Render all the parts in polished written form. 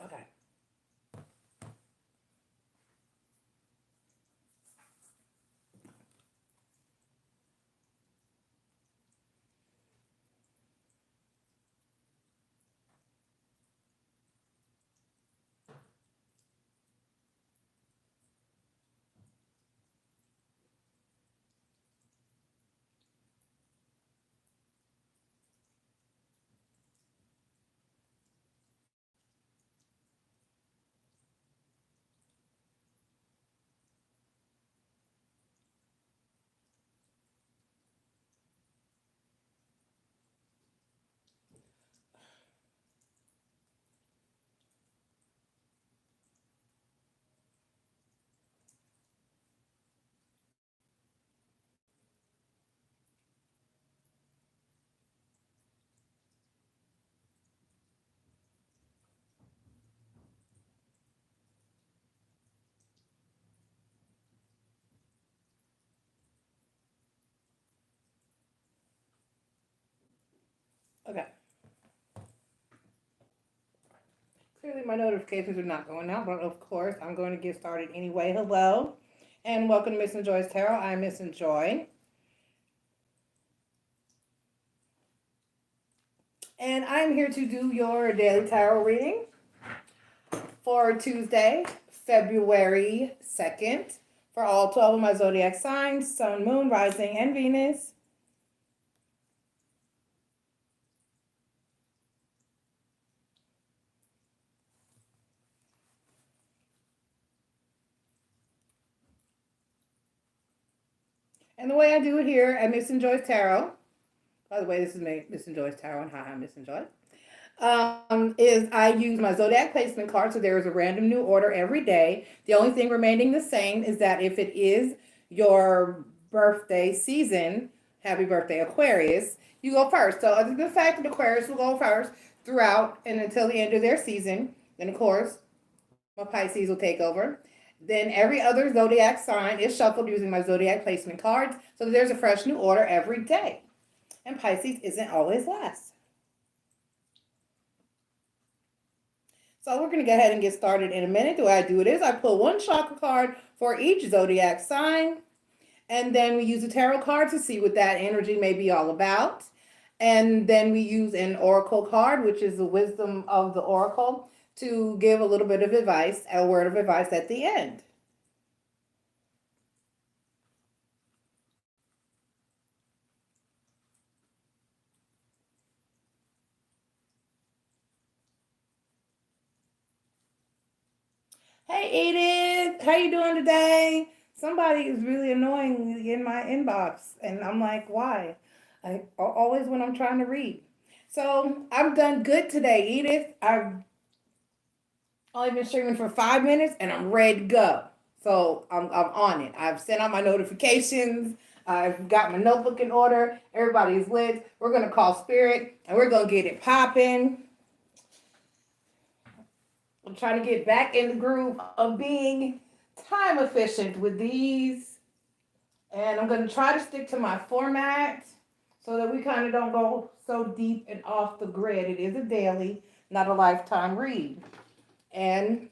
Okay. Okay. Clearly, my notifications are not going out, but of course, I'm going to get started anyway. Hello, and welcome to Miss and Joy's Tarot. I'm Miss and Joy, and I'm here to do your daily tarot reading for Tuesday, February 2nd, for all 12 of my zodiac signs: Sun, Moon, Rising, and Venus. And the way I do it here at Miss and Joy's Tarot, by the way, this is Miss and Joy's Tarot, and hi, I'm Miss and Joy. Is I use my zodiac placement card, so there is a random new order every day. The only thing remaining the same is that if it is your birthday season, happy birthday Aquarius, you go first. So other than the fact that Aquarius will go first throughout and until the end of their season, then of course my Pisces will take over. Then every other zodiac sign is shuffled using my zodiac placement cards, so there's a fresh new order every day. And Pisces isn't always last. So we're going to go ahead and get started in a minute. The way I do it is I pull one chakra card for each zodiac sign, and then we use a tarot card to see what that energy may be all about. And then we use an oracle card, which is the wisdom of the oracle, to give a little bit of advice, a word of advice at the end. Hey Edith, how you doing today? Somebody is really annoying in my inbox, and I'm like, why? I always when I'm trying to read. So I've done good today, Edith. I've only been streaming for 5 minutes, and I'm ready to go. So I'm on it. I've sent out my notifications. I've got my notebook in order. Everybody's lit. We're gonna call spirit, and we're gonna get it popping. I'm trying to get back in the groove of being time efficient with these. And I'm going to try to stick to my format so that we kind of don't go so deep and off the grid. It is a daily, not a lifetime read. And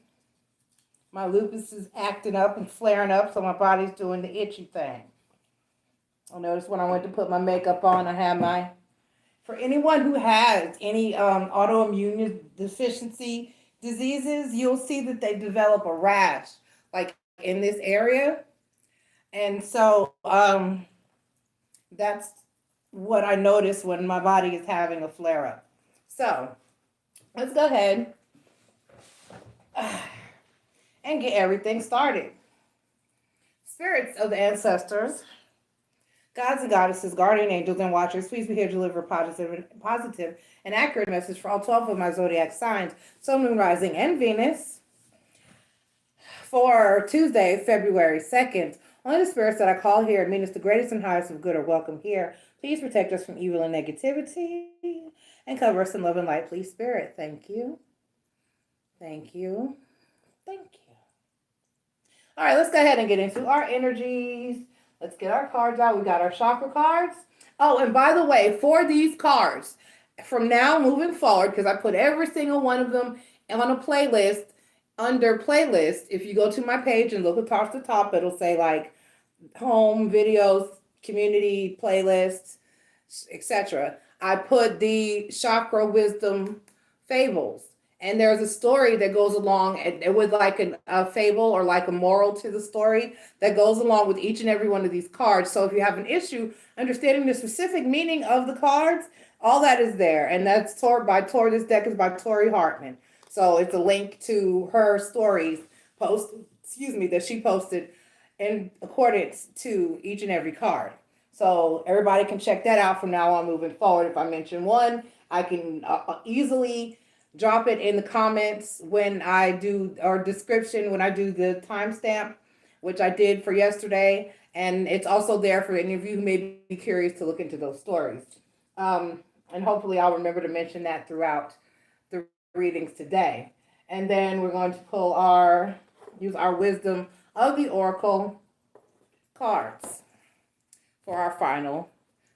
my lupus is acting up and flaring up, so my body's doing the itchy thing. I noticed when I went to put my makeup on, I had my, for anyone who has any autoimmune deficiency diseases, you'll see that they develop a rash like in this area. And so that's what I notice when my body is having a flare up. So let's go ahead and get everything started. Spirits of the ancestors, gods and goddesses, guardian angels, and watchers, please be here to deliver positive and accurate message for all 12 of my zodiac signs, Sun, Moon, Rising, and Venus, for Tuesday, February 2nd. Only the spirits that I call here, mean it's the greatest and highest of good, are welcome here. Please protect us from evil and negativity and cover us in love and light, please, Spirit. Thank you. Thank you. Thank you. All right, let's go ahead and get into our energies. Let's get our cards out. We got our chakra cards. Oh, and by the way, for these cards, from now moving forward, because I put every single one of them on a playlist, under playlist, if you go to my page and look across the top, it'll say like home, videos, community, playlists, etc. I put the Chakra Wisdom Fables. And there's a story that goes along with like a fable or like a moral to the story that goes along with each and every one of these cards. So if you have an issue understanding the specific meaning of the cards, all that is there. And that's this deck is by Tori Hartman. So it's a link to her stories that she posted in accordance to each and every card. So everybody can check that out from now on moving forward. If I mention one, I can easily drop it in the comments when I do, or description when I do the timestamp, which I did for yesterday. And it's also there for any of you who may be curious to look into those stories. And hopefully I'll remember to mention that throughout the readings today. And then we're going to use our Wisdom of the Oracle cards for our final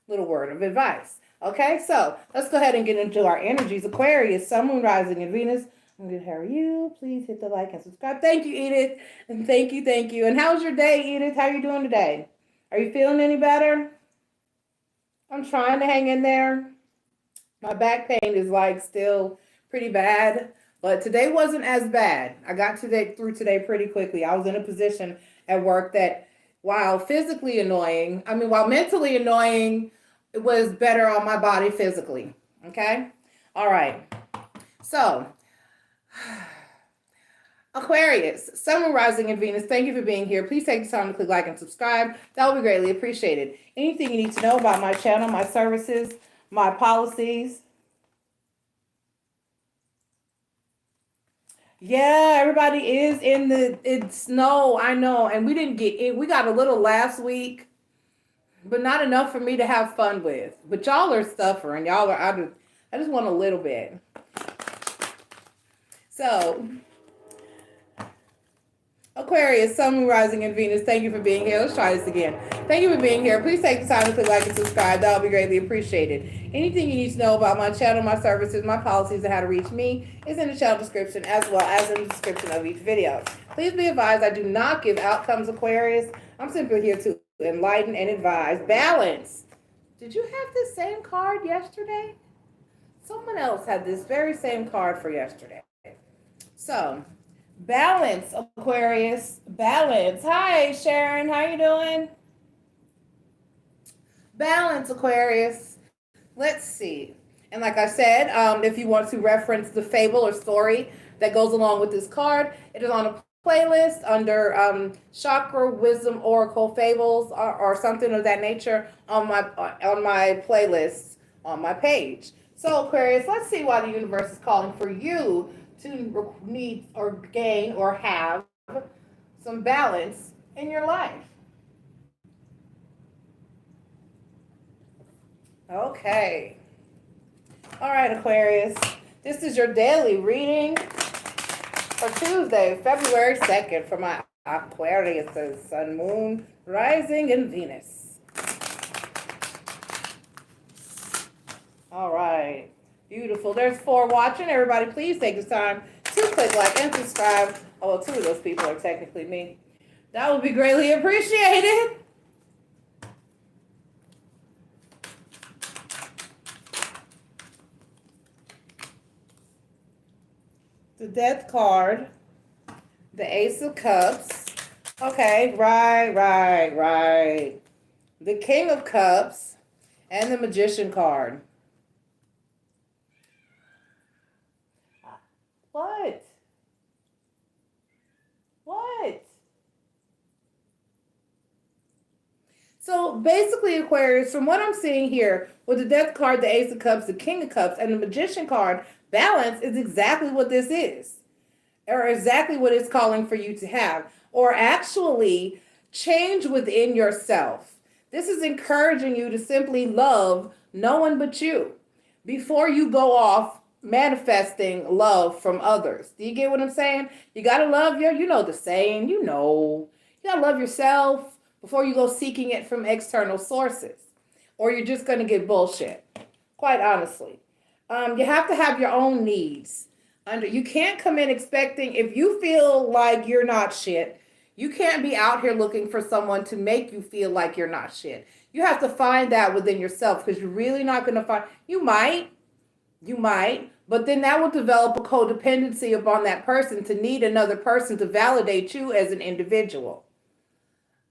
little word of advice. Okay, so let's go ahead and get into our energies. Aquarius, Sun, Moon, Rising, and Venus. I'm good. How are you? Please hit the like and subscribe. Thank you, Edith. And thank you. And how's your day, Edith? How are you doing today? Are you feeling any better? I'm trying to hang in there. My back pain is like still pretty bad, but today wasn't as bad. I got through today pretty quickly. I was in a position at work that, while mentally annoying, it was better on my body physically. Okay? All right. So, Aquarius, Sun, Moon, Rising, and Venus, thank you for being here. Please take the time to click like and subscribe. That would be greatly appreciated. Anything you need to know about my channel, my services, my policies. Yeah, everybody is it's snow, I know. And we didn't get it. We got a little last week, but not enough for me to have fun with. But y'all are suffering. I just want a little bit. So, Aquarius, Sun, Moon, Rising, and Venus, thank you for being here. Let's try this again. Thank you for being here. Please take the time to click like and subscribe. That would be greatly appreciated. Anything you need to know about my channel, my services, my policies, and how to reach me is in the channel description, as well as in the description of each video. Please be advised, I do not give outcomes, Aquarius. I'm simply here to enlighten and advise. Balance. Did you have this same card yesterday? Someone else had this very same card for yesterday. So, balance, Aquarius. Balance. Hi, Sharon. How you doing? Balance, Aquarius. Let's see. And like I said, if you want to reference the fable or story that goes along with this card, it is on a playlist under Chakra Wisdom Oracle Fables or something of that nature on my playlists on my page. So, Aquarius, let's see why the universe is calling for you to need or gain or have some balance in your life. Okay. All right, Aquarius. This is your daily reading for Tuesday, February 2nd for my Aquarius, Sun, Moon, Rising, and Venus. All right. Beautiful. There's 4 watching. Everybody, please take the time to click like and subscribe. Oh, well, 2 of those people are technically me. That would be greatly appreciated. The Death card. The Ace of Cups. Okay, right. The King of Cups. And the Magician card. What? So basically, Aquarius, from what I'm seeing here, with the Death card, the Ace of Cups, the King of Cups, and the Magician card, balance is exactly what this is. Or exactly what it's calling for you to have. Or actually, change within yourself. This is encouraging you to simply love no one but you before you go off manifesting love from others. Do you get what I'm saying? You got to love the saying, you got to love yourself before you go seeking it from external sources, or you're just going to get bullshit, quite honestly. You have to have your own needs You can't come in expecting, if you feel like you're not shit, you can't be out here looking for someone to make you feel like you're not shit. You have to find that within yourself, because you're really not going to find, you might, but then that will develop a codependency upon that person to need another person to validate you as an individual.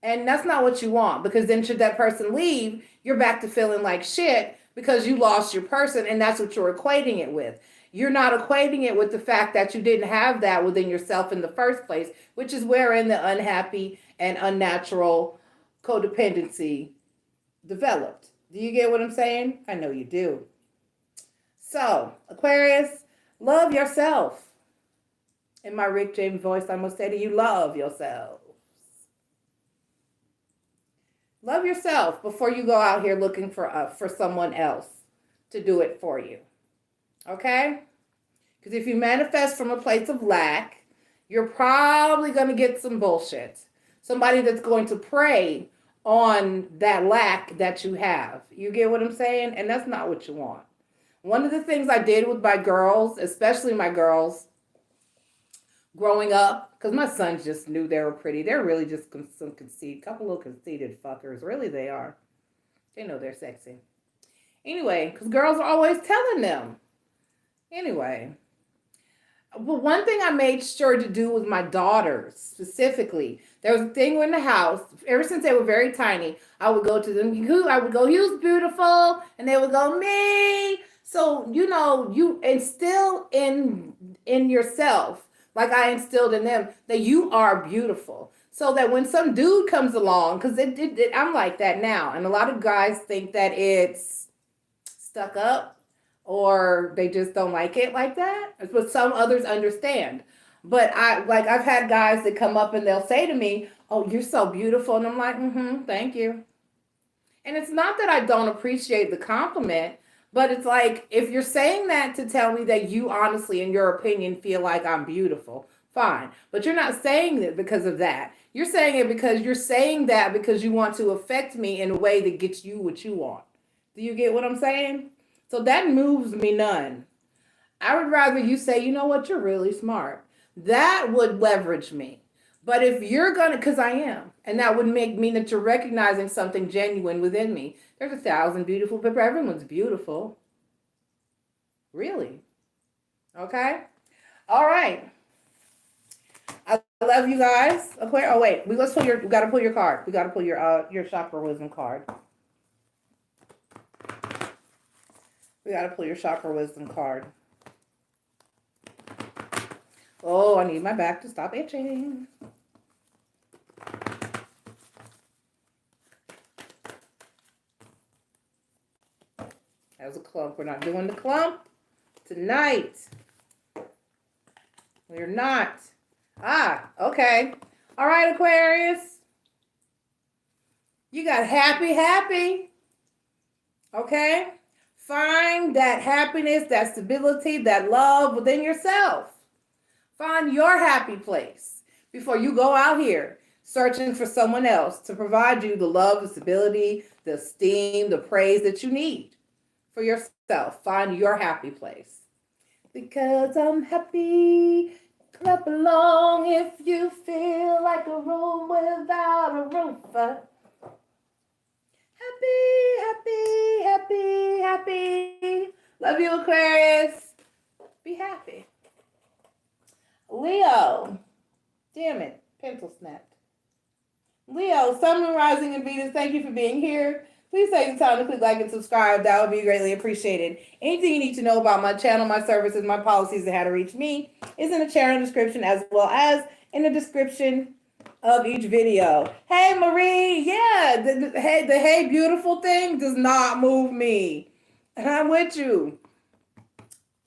And that's not what you want, because then should that person leave, you're back to feeling like shit because you lost your person, and that's what you're equating it with. You're not equating it with the fact that you didn't have that within yourself in the first place, which is wherein the unhappy and unnatural codependency developed. Do you get what I'm saying? I know you do. So, Aquarius, love yourself. In my Rick James voice, I must say to you, love yourself. Love yourself before you go out here looking for someone else to do it for you. Okay? Because if you manifest from a place of lack, you're probably going to get some bullshit. Somebody that's going to prey on that lack that you have. You get what I'm saying? And that's not what you want. One of the things I did with my girls, especially my girls, growing up, because my sons just knew they were pretty. They're really just some couple of conceited fuckers. Really, they are. They know they're sexy. Anyway, because girls are always telling them. Anyway. But one thing I made sure to do with my daughters specifically, there was a thing in the house, ever since they were very tiny, I would go to them, I would go, "You's beautiful," and they would go, "Me." So, you instill in yourself, like I instilled in them, that you are beautiful. So that when some dude comes along, because I'm like that now, and a lot of guys think that it's stuck up, or they just don't like it like that. But some others understand. But I've had guys that come up and they'll say to me, "Oh, you're so beautiful." And I'm like, thank you. And it's not that I don't appreciate the compliment, but it's like, if you're saying that to tell me that you honestly, in your opinion, feel like I'm beautiful, fine. But you're not saying it because of that. You're saying it because you want to affect me in a way that gets you what you want. Do you get what I'm saying? So that moves me none. I would rather you say, "You know what, you're really smart." That would leverage me. But if you're because I am, and that would mean that you're recognizing something genuine within me. There's 1,000 beautiful people. Everyone's beautiful. Really. Okay? All right. I love you guys. Okay. Oh, wait. We got to pull your card. We got to pull your chakra wisdom card. We got to pull your chakra wisdom card. Oh, I need my back to stop itching. That was a clump. We're not doing the clump tonight. We're not. Okay. All right, Aquarius. You got happy. Okay? Find that happiness, that stability, that love within yourself. Find your happy place before you go out here searching for someone else to provide you the love, the stability, the esteem, the praise that you need for yourself. Find your happy place. Because I'm happy. Clap along if you feel like a room without a roof. Happy. Love you, Aquarius. Be happy. Leo. Damn it. Pencil snapped. Leo, Sun, Moon, Rising, and Venus, thank you for being here. Please take the time to click like and subscribe. That would be greatly appreciated. Anything you need to know about my channel, my services, my policies, and how to reach me is in the channel description, as well as in the description of each video. Hey, Marie. Yeah, the hey beautiful thing does not move me. And I'm with you.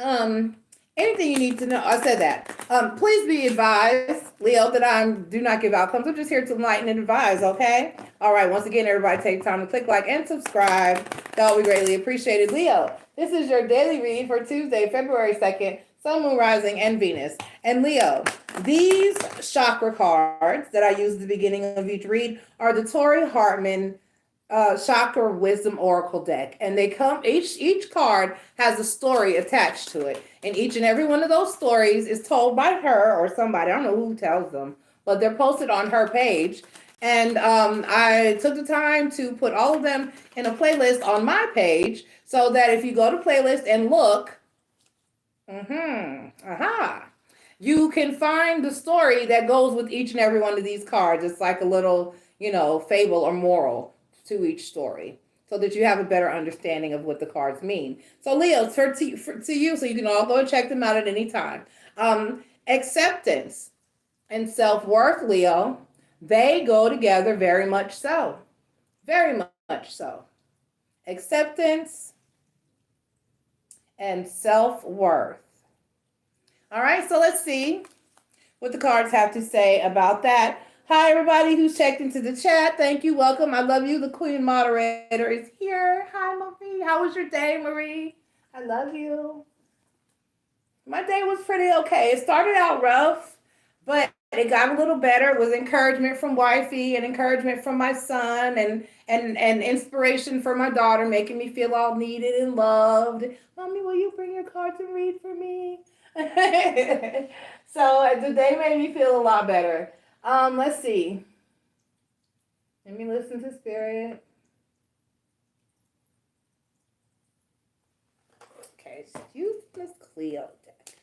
Anything you need to know, I said that. Please be advised, Leo, that I do not give outcomes. I'm just here to enlighten and advise, okay? All right, once again, everybody take time to click like and subscribe. That would be greatly appreciated. Leo, this is your daily read for Tuesday, February 2nd, Sun, Moon, Rising, and Venus. And Leo, these chakra cards that I use at the beginning of each read are the Tori Hartman Chakra Wisdom Oracle deck, and they come, each card has a story attached to it, and each and every one of those stories is told by her or somebody. I don't know who tells them, but they're posted on her page. And I took the time to put all of them in a playlist on my page, so that if you go to playlist and look, you can find the story that goes with each and every one of these cards. It's like a little, fable or moral to each story, so that you have a better understanding of what the cards mean. So Leo, to you, so you can all go and check them out at any time. Acceptance and self-worth, Leo, they go together very much so. Very much so. Acceptance and self-worth. All right, so let's see what the cards have to say about that. Hi, everybody who's checked into the chat. Thank you. Welcome. I love you. The Queen Moderator is here. Hi, Marie. How was your day, Marie? I love you. My day was pretty okay. It started out rough, but it got a little better. It was encouragement from wifey and encouragement from my son and inspiration for my daughter, making me feel all needed and loved. Mommy, will you bring your cards and read for me? So the day made me feel a lot better. Let's see. Let me listen to Spirit. Okay, use Miss Cleo deck.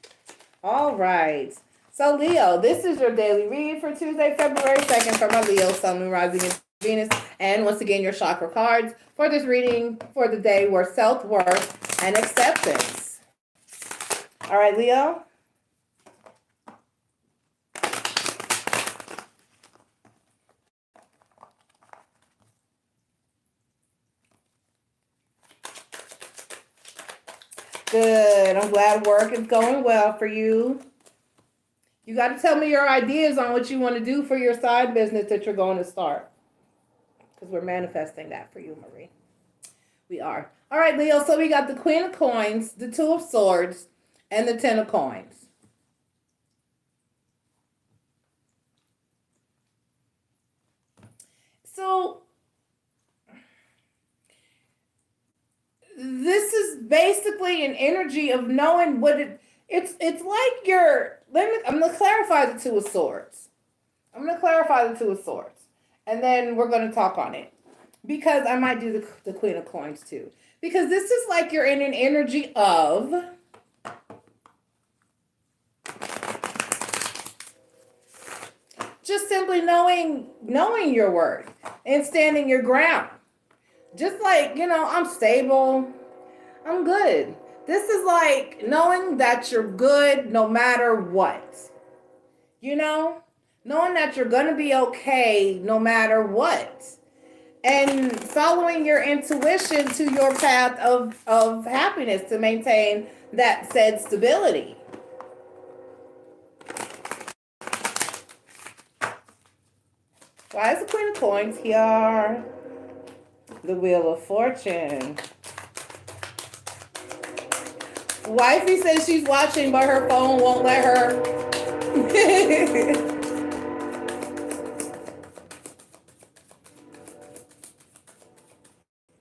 All right. So Leo, this is your daily read for Tuesday, February 2nd for my Leo, Sun, Moon, Rising, and Venus. And once again, your chakra cards for this reading for the day were self-worth and acceptance. All right, Leo. Good. I'm glad work is going well for you. You got to tell me your ideas on what you want to do for your side business that you're going to start. Because we're manifesting that for you, Marie. We are. All right, Leo. So we got the Queen of Coins, the Two of Swords, and the Ten of Coins. So this is basically an energy of knowing what it's like you're, I'm going to clarify the Two of Swords. I'm going to clarify the Two of Swords. And then we're going to talk on it. Because I might do the Queen of Coins too. Because this is like you're in an energy of just simply knowing your worth and standing your ground. Just like, I'm stable. I'm good. This is like knowing that you're good no matter what. Knowing that you're going to be okay no matter what. And following your intuition to your path of happiness to maintain that said stability. Why is the Queen of Coins here? The Wheel of Fortune. Wifey says she's watching, but her phone won't let her.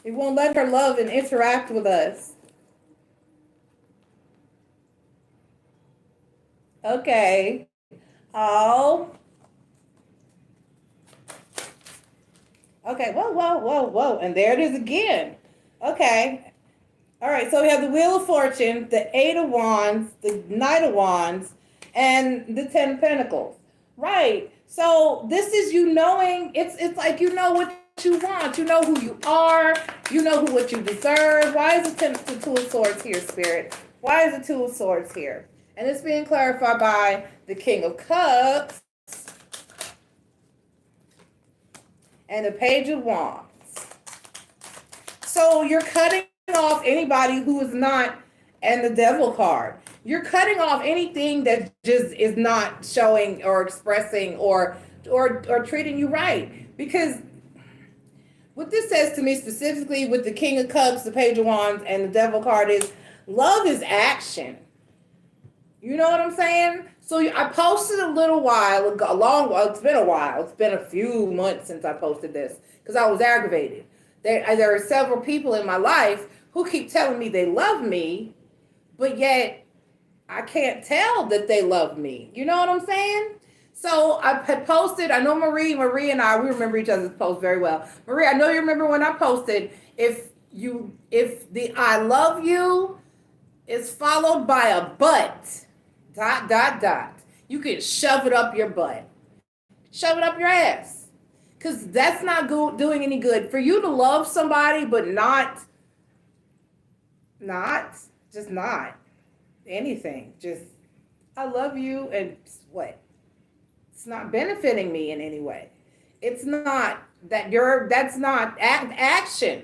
It won't let her love and interact with us. Okay. Oh. Okay. Whoa. And there it is again. Okay. All right. So we have the Wheel of Fortune, the Eight of Wands, the Knight of Wands, and the Ten of Pentacles. Right. So this is you knowing, it's like you know what you want. You know who you are. You know what you deserve. Why is the Two of Swords here, Spirit? Why is the Two of Swords here? And it's being clarified by the King of Cups and the Page of Wands. So you're cutting off anybody who is not, and the Devil card. You're cutting off anything that just is not showing or expressing or treating you right. Because what this says to me specifically with the King of Cups, the Page of Wands, and the Devil card is love is action. You know what I'm saying? So I posted a little while ago, it's been a while. It's been a few months since I posted this because I was aggravated. There are several people in my life who keep telling me they love me, but yet I can't tell that they love me. You know what I'm saying? So I had posted, I know Marie and I, we remember each other's posts very well. Marie, I know you remember when I posted, if the I love you is followed by a but, ... you can shove it up your butt. Shove it up your ass. Because that's not doing any good. For you to love somebody, but just not anything. Just, I love you, and what? It's not benefiting me in any way. It's not that's not action.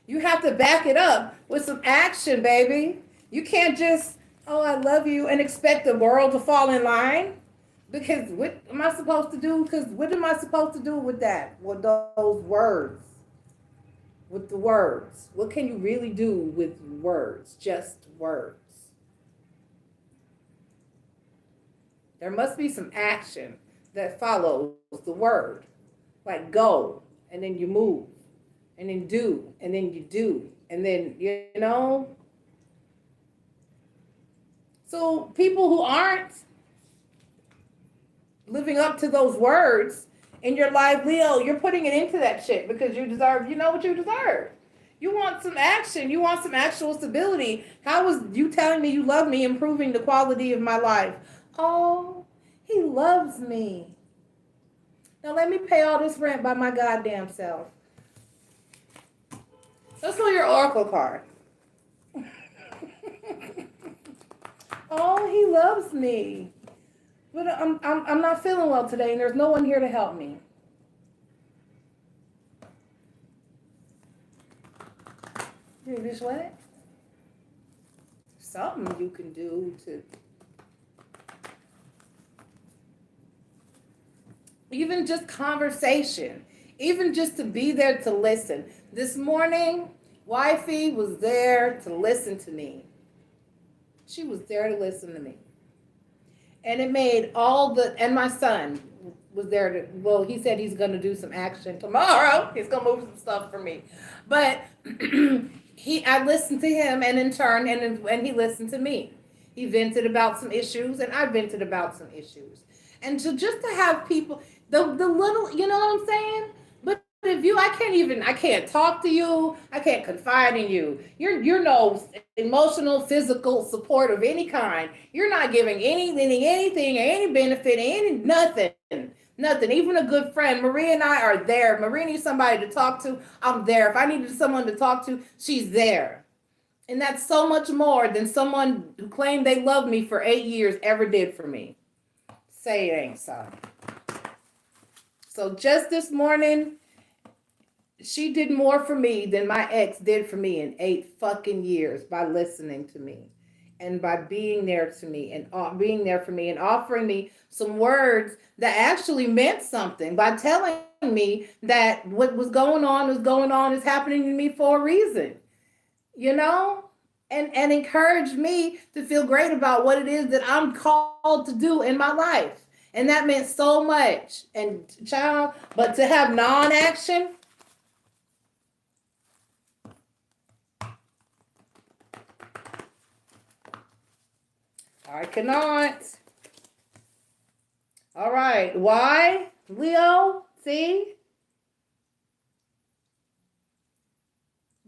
You have to back it up with some action, baby. You can't just, oh, I love you, and expect the world to fall in line. Because what am I supposed to do? Because what am I supposed to do with that? With those words? With the words? What can you really do with words? Just words. There must be some action that follows the word. Like go, and then you move, and then do, and then you do, and then, you know. So people who aren't living up to those words in your life, Leo, you're putting it into that shit because you deserve, you know what you deserve. You want some action. You want some actual stability. How is you telling me you love me improving the quality of my life? Oh, he loves me. Now let me pay all this rent by my goddamn self. Let's pull your oracle card. Oh, he loves me. But I'm not feeling well today, and there's no one here to help me. This what? Something you can do to even just conversation, even just to be there to listen. This morning, wifey was there to listen to me. She was there to listen to me. And it made and my son was there to, well, he said he's going to do some action tomorrow. He's going to move some stuff for me. But I listened to him, and in turn, and he listened to me. He vented about some issues, and I vented about some issues. And just to have people, the little, you know what I'm saying? But if I can't talk to you, I can't confide in you. You're no emotional, physical support of any kind. You're not giving anything, any benefit, nothing. Even a good friend. Marie and I are there. Marie needs somebody to talk to. I'm there. If I needed someone to talk to, she's there. And that's so much more than someone who claimed they loved me for 8 years ever did for me. Say it ain't so. So just this morning, she did more for me than my ex did for me in 8 fucking years by listening to me and by being there to me and being there for me and offering me some words that actually meant something by telling me that what was going on is happening to me for a reason, you know, and encouraged me to feel great about what it is that I'm called to do in my life. And that meant so much. And child, but to have non-action, I cannot. All right. Why, Leo? See?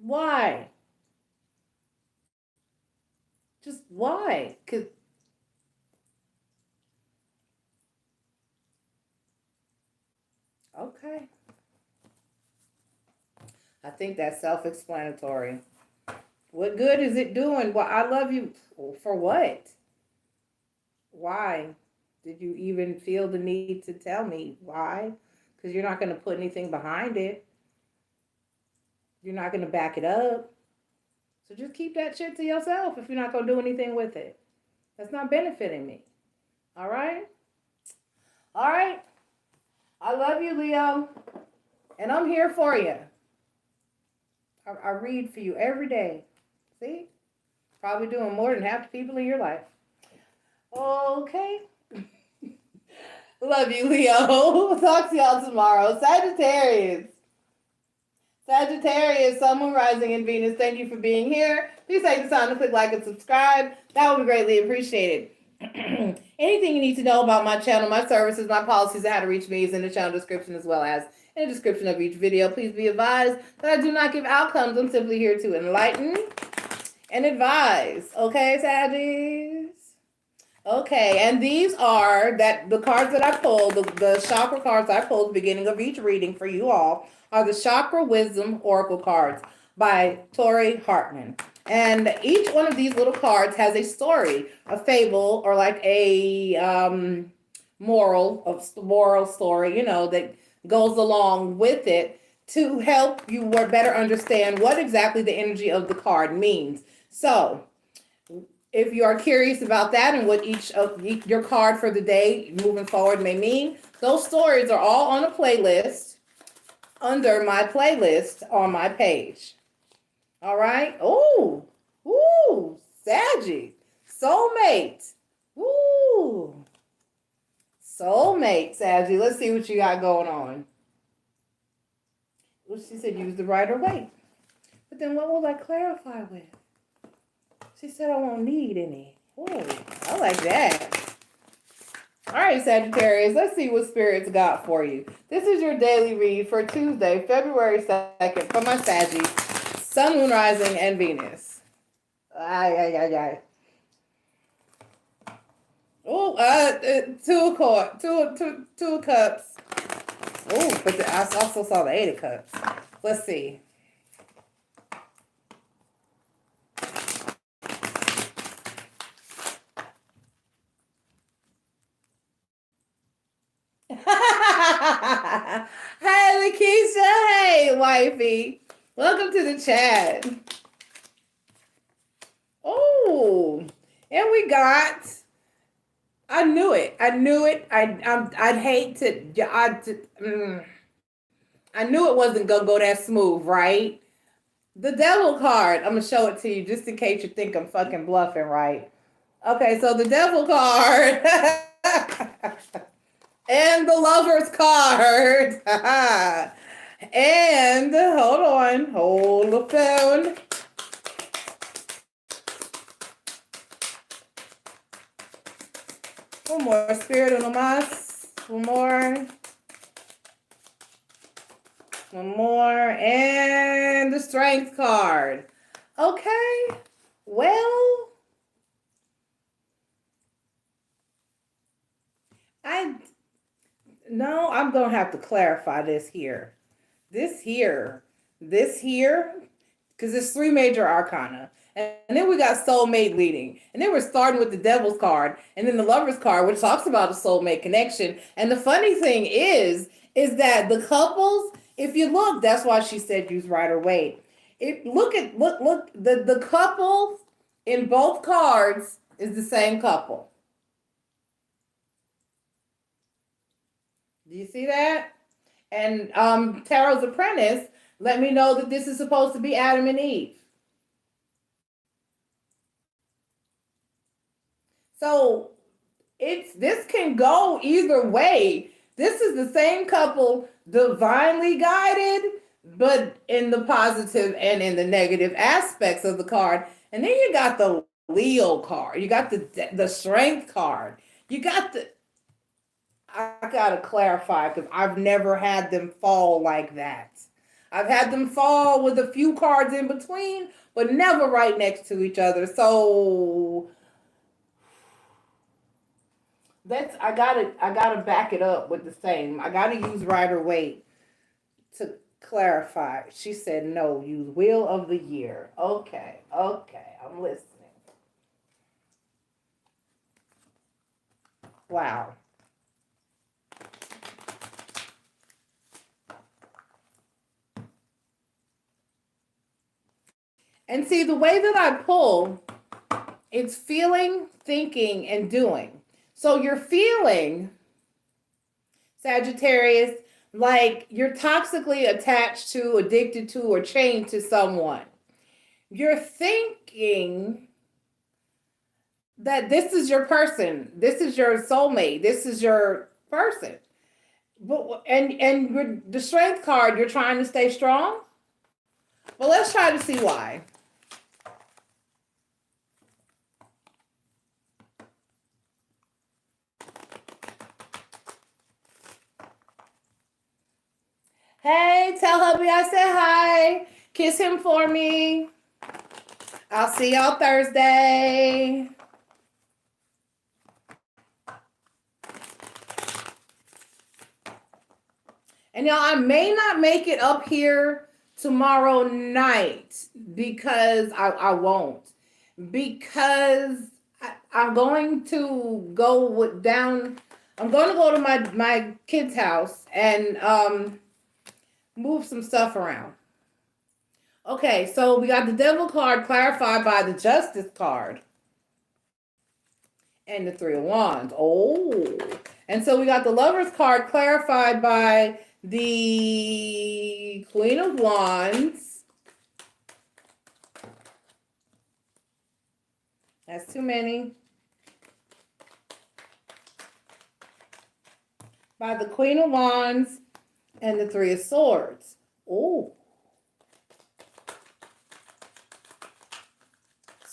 Why? Just why? Because okay. I think that's self-explanatory. What good is it doing? Well, I love you. For what? Why did you even feel the need to tell me? Why? Because you're not going to put anything behind it. You're not going to back it up. So just keep that shit to yourself if you're not going to do anything with it. That's not benefiting me. All right? All right. I love you, Leo. And I'm here for you. I read for you every day. See? Probably doing more than half the people in your life. Okay. Love you, Leo. Talk to y'all tomorrow. Sagittarius. Sagittarius, Sun, Moon, Rising, and Venus, thank you for being here. Please take the time to click like and subscribe. That would be greatly appreciated. Anything you need to know about my channel, my services, my policies, and how to reach me is in the channel description as well as in the description of each video. Please be advised that I do not give outcomes. I'm simply here to enlighten and advise. Okay, Saggies? Okay, and these are the cards that I pulled, the chakra cards I pulled at the beginning of each reading for you all are the Chakra Wisdom Oracle cards by Tori Hartman. And each one of these little cards has a story, a fable, or like a moral story, you know, that goes along with it to help you better understand what exactly the energy of the card means. So, if you are curious about that and what each of your card for the day moving forward may mean, those stories are all on a playlist under my playlist on my page. All right. Ooh, Saggy, soulmate. Ooh, soulmate, Saggy. Let's see what you got going on. Well, she said use the right or wait. But then what will I clarify with? She said I won't need any. Ooh, I like that. All right, Sagittarius, let's see what Spirits got for you. This is your daily read for Tuesday, February 2nd, for my Saggy, Sun, Moon, Rising, and Venus. Oh, two of cups. Oh, but I also saw the 8 of cups. Let's see. Hey, Lakeisha. Hey, wifey. Welcome to the chat. Oh, and we got. I knew it. I'd hate to. I knew it wasn't gonna go that smooth, right? The Devil card. I'm gonna show it to you just in case you think I'm fucking bluffing, right? Okay, so the Devil card. And the Lover's card. And hold the phone. One more, Spirit of Namas. One more, and the Strength card. Okay, well, No, I'm going to have to clarify this here. This here, because there's 3 major arcana. And then we got soulmate leading. And then we're starting with the Devil's card. And then the Lover's card, which talks about a soulmate connection. And the funny thing is that the couples, if you look, that's why she said use right or wait. Look, the couple in both cards is the same couple. Do you see that? And Tarot's Apprentice let me know that this is supposed to be Adam and Eve. So this can go either way. This is the same couple, divinely guided, but in the positive and in the negative aspects of the card. And then you got the Leo card. You got the Strength card. You got I gotta clarify because I've never had them fall like that. I've had them fall with a few cards in between, but never right next to each other. So I gotta back it up with the same. I gotta use right or wait to clarify. She said no, use Wheel of the Year. Okay, I'm listening. Wow. And see, the way that I pull, it's feeling, thinking, and doing. So you're feeling, Sagittarius, like you're toxically attached to, addicted to, or chained to someone. You're thinking that this is your person. This is your soulmate. This is your person. But and with the Strength card, you're trying to stay strong. But let's try to see why. Hey, tell hubby I said hi. Kiss him for me. I'll see y'all Thursday. And y'all, I may not make it up here tomorrow night because I won't. Because I'm going to go down. I'm going to go to my kid's house and move some stuff around. Okay, so we got the Devil card clarified by the Justice card. And the Three of Wands. Oh. And so we got the Lover's card clarified by the Queen of Wands. That's too many. By the Queen of Wands and the Three of Swords. Oh.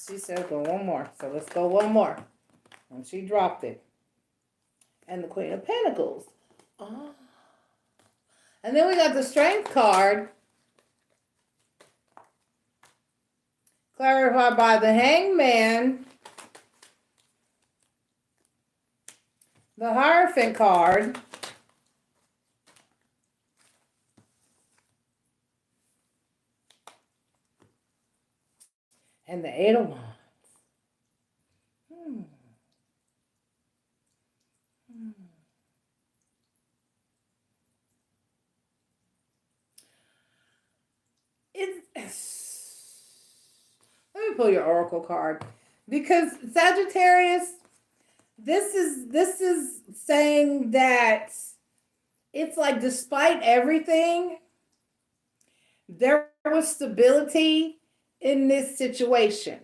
She said go one more. So let's go one more. And she dropped it. And the Queen of Pentacles. Oh. And then we got the Strength card. Clarified by the Hangman. The Hierophant card. And the Eight of Wands. Let me pull your Oracle card. Because Sagittarius, this is saying that it's like despite everything, there was stability in this situation.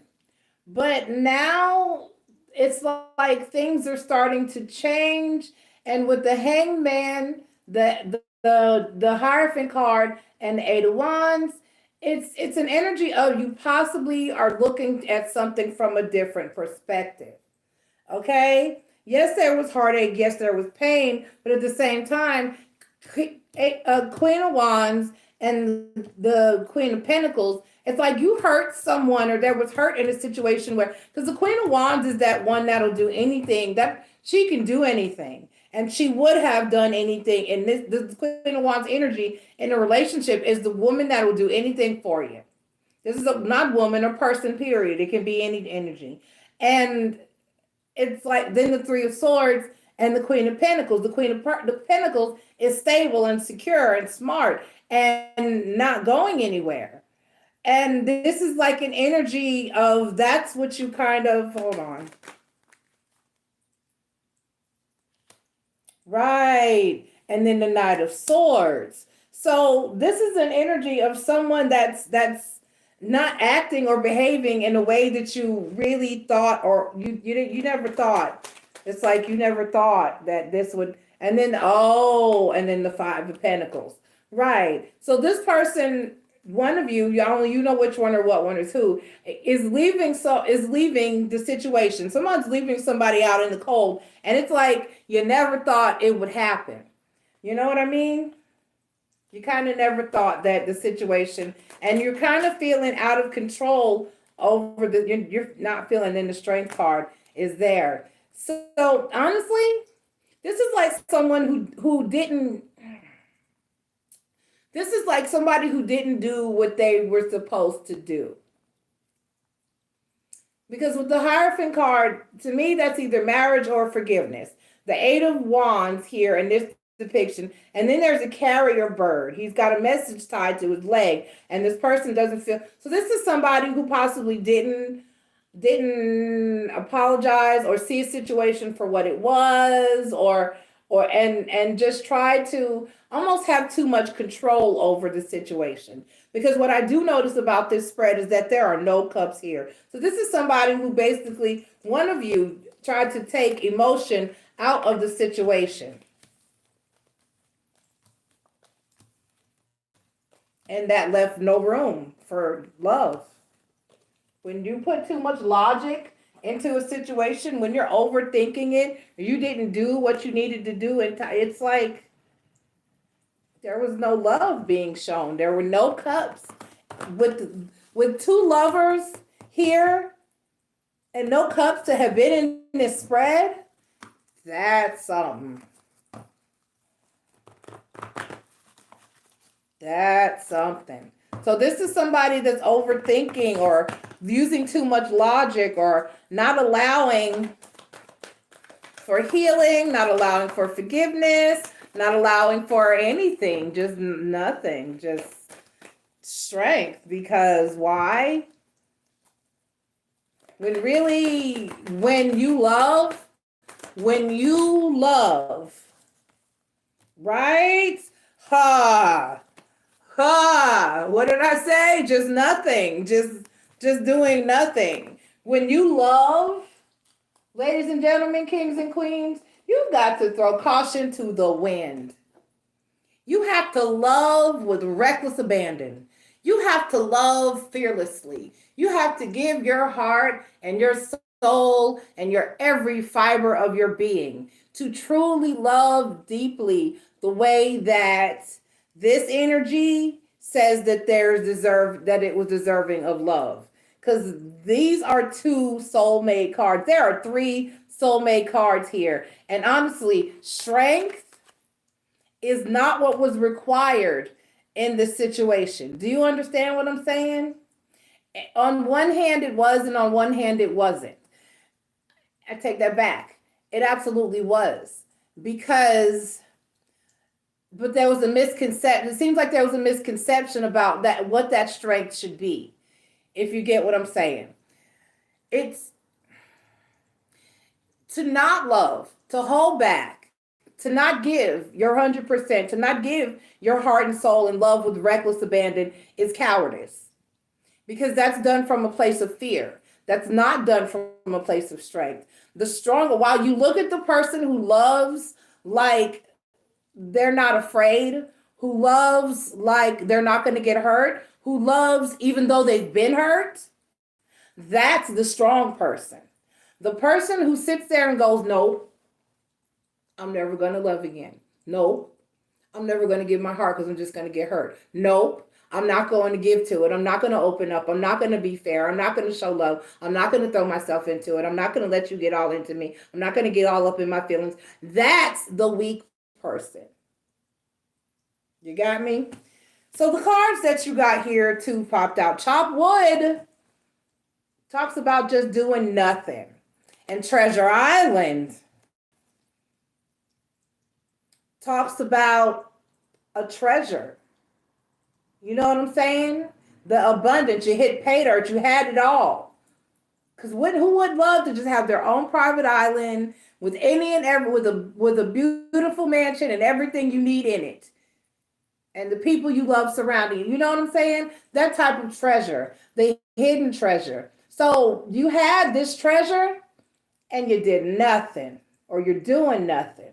But now it's like things are starting to change. And with the Hangman, the Hierophant card, and the Eight of Wands, it's an energy of you possibly are looking at something from a different perspective. Okay? Yes, there was heartache. Yes, there was pain. But at the same time, Queen of Wands and the Queen of Pentacles, it's like you hurt someone or there was hurt in a situation where, because the Queen of Wands is that one that'll do anything, that she can do anything. And she would have done anything. And the Queen of Wands energy in a relationship is the woman that will do anything for you. This is not woman or person, period. It can be any energy. And it's like then the Three of Swords and the Queen of Pentacles. The Queen of the Pentacles is stable and secure and smart and not going anywhere. And this is like an energy of that's what you kind of, hold on. Right. And then the Knight of Swords. So this is an energy of someone that's not acting or behaving in a way that you really thought, or you never thought. It's like you never thought that this would, and then and then the Five of Pentacles. Right. So this person, one of you, only you know which one or what one is who, is leaving the situation. Someone's leaving somebody out in the cold, and it's like you never thought it would happen. You know what I mean? You kind of never thought that the situation, and you're kind of feeling out of control over you're not feeling in the Strength card is there. So honestly, this is like someone who didn't, this is like somebody who didn't do what they were supposed to do. Because with the Hierophant card, to me, that's either marriage or forgiveness. The Eight of Wands here in this depiction, and then there's a carrier bird. He's got a message tied to his leg, and this person doesn't feel. So this is somebody who possibly didn't apologize or see a situation for what it was, or just try to almost have too much control over the situation. Because what I do notice about this spread is that there are no cups here. So this is somebody who basically, one of you tried to take emotion out of the situation. And that left no room for love. When you put too much logic into a situation, when you're overthinking it, you didn't do what you needed to do, and it's like there was no love being shown. There were no cups with two lovers here and no cups to have been in this spread. That's something. That's something. So this is somebody that's overthinking or using too much logic or not allowing for healing, not allowing for forgiveness, not allowing for anything, just nothing, just strength. Because why? When you love, right? What did I say? Just nothing. Just doing nothing. When you love, ladies and gentlemen, kings and queens, you've got to throw caution to the wind. You have to love with reckless abandon. You have to love fearlessly. You have to give your heart and your soul and your every fiber of your being to truly love deeply the way that this energy says that that it was deserving of love. Because these are two soulmate cards. There are three soulmate cards here. And honestly, strength is not what was required in this situation. Do you understand what I'm saying? On one hand, it was, and on one hand, it wasn't. I take that back. It absolutely was. But there was a misconception. It seems like there was a misconception about that, what that strength should be. If you get what I'm saying. It's to not love, to hold back, to not give your 100%, to not give your heart and soul in love with reckless abandon is cowardice. Because that's done from a place of fear. That's not done from a place of strength. The stronger, while you look at the person who loves like they're not afraid, who loves like they're not going to get hurt, who loves even though they've been hurt, that's the strong person. The person who sits there and goes, nope, I'm never going to love again. Nope, I'm never going to give my heart because I'm just going to get hurt. Nope, I'm not going to give to it. I'm not going to open up. I'm not going to be fair. I'm not going to show love. I'm not going to throw myself into it. I'm not going to let you get all into me. I'm not going to get all up in my feelings. That's the weak person. You got me? So the cards that you got here too popped out. Chop Wood talks about just doing nothing. And Treasure Island talks about a treasure. You know what I'm saying? The abundance. You hit pay dirt. You had it all. Because who would love to just have their own private island with any and every, with a beautiful mansion and everything you need in it? And the people you love surrounding you. You know what I'm saying? That type of treasure. The hidden treasure. So you had this treasure and you did nothing. Or you're doing nothing.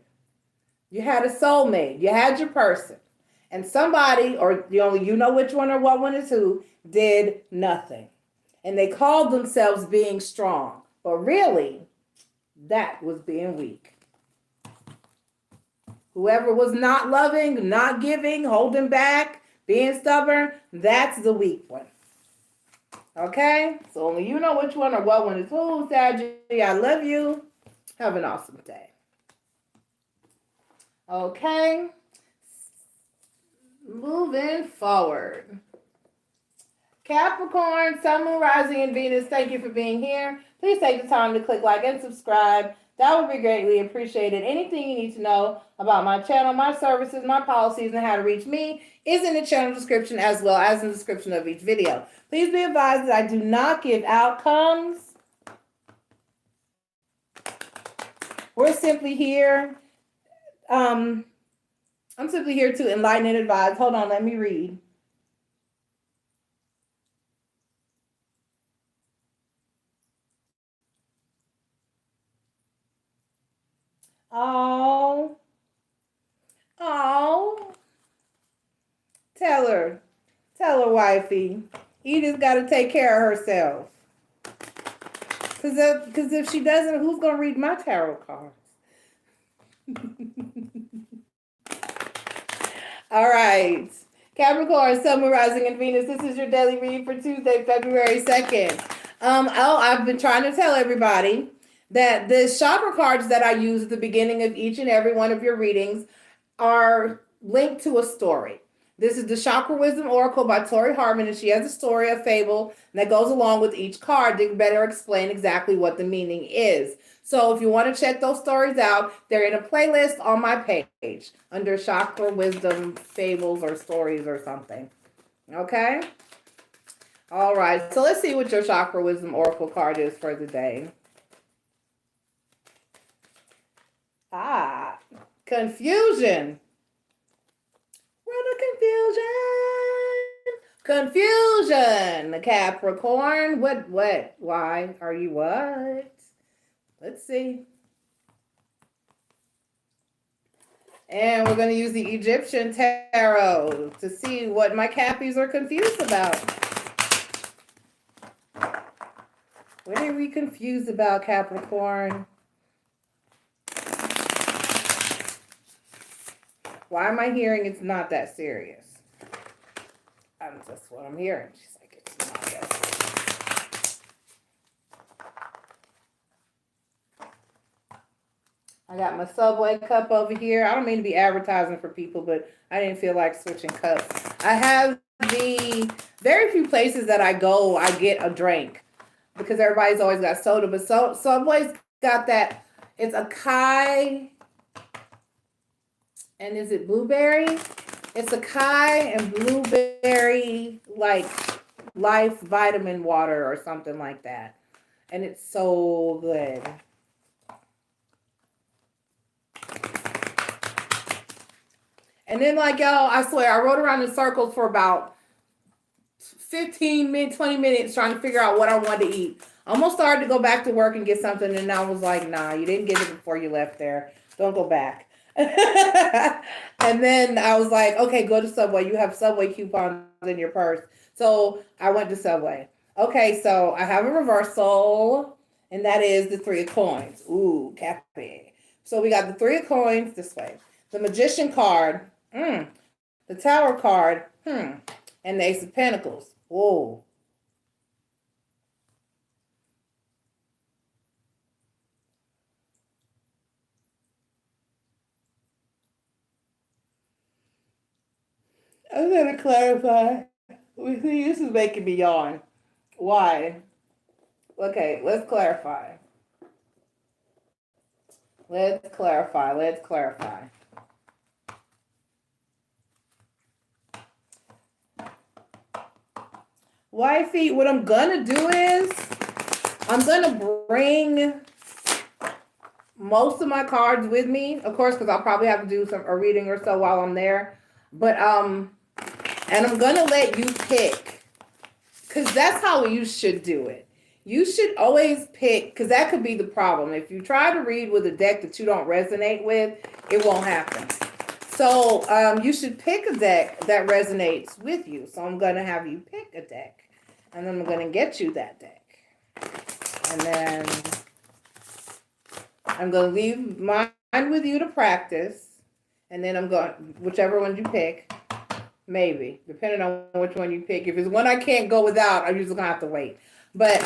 You had a soulmate. You had your person. And somebody, or you know which one or what one is who, did nothing. And they called themselves being strong. But really, that was being weak. Whoever was not loving, not giving, holding back, being stubborn, that's the weak one. Okay? So only you know which one or what one is who. Sagittarius, I love you. Have an awesome day. Okay? Moving forward. Capricorn, Sun, Moon, Rising, and Venus, thank you for being here. Please take the time to click like and subscribe. That would be greatly appreciated. Anything you need to know about my channel, my services, my policies, and how to reach me is in the channel description as well as in the description of each video. Please be advised that I do not give outcomes. We're simply here. I'm simply here to enlighten and advise. Hold on, let me read. Oh, tell her, wifey. Edith's got to take care of herself. Because if she doesn't, who's going to read my tarot cards? All right. Capricorn, Sun, Moon, Rising, and Venus. This is your daily read for Tuesday, February 2nd. I've been trying to tell everybody that the chakra cards that I use at the beginning of each and every one of your readings are linked to a story. This is the Chakra Wisdom Oracle by Tori Harmon, and she has a story, a fable, that goes along with each card to better explain exactly what the meaning is. So if you want to check those stories out, they're in a playlist on my page under Chakra Wisdom Fables or Stories or something. Okay? All right, so let's see what your Chakra Wisdom Oracle card is for the day. Confusion. World of confusion. Capricorn. What? Why are you what? Let's see. And we're going to use the Egyptian tarot to see what my Cappies are confused about. What are we confused about, Capricorn? Why am I hearing it's not that serious? That's what I'm hearing. She's like, it's not that serious. I got my Subway cup over here. I don't mean to be advertising for people, but I didn't feel like switching cups. I have the very few places that I go, I get a drink because everybody's always got soda, but Subway's got that. It's acai. And is it blueberry? It's acai and blueberry, like life vitamin water or something like that. And it's so good. And then, like, y'all, I swear, I rode around in circles for about 15 minutes, 20 minutes trying to figure out what I wanted to eat. I almost started to go back to work and get something, and I was like, nah, you didn't get it before you left there. Don't go back. And then I was like, okay, go to Subway. You have Subway coupons in your purse. So I went to Subway. Okay, so I have a reversal, and that is the 3 of coins. Ooh, Cappy. So we got the 3 of coins this way. The Magician card, the Tower card, and the Ace of Pentacles. Whoa. I'm going to clarify. This is making me yawn. Why? Okay, let's clarify. Let's clarify. Wifey, what I'm going to do is I'm going to bring most of my cards with me, of course, because I'll probably have to do a reading or so while I'm there. But, and I'm going to let you pick, because that's how you should do it. You should always pick, because that could be the problem. If you try to read with a deck that you don't resonate with, it won't happen. So you should pick a deck that resonates with you. So I'm going to have you pick a deck, and then I'm going to get you that deck. And then I'm going to leave mine with you to practice. And then I'm going, whichever one you pick, maybe, depending on which one you pick. If it's one I can't go without, I'm usually going to have to wait. But,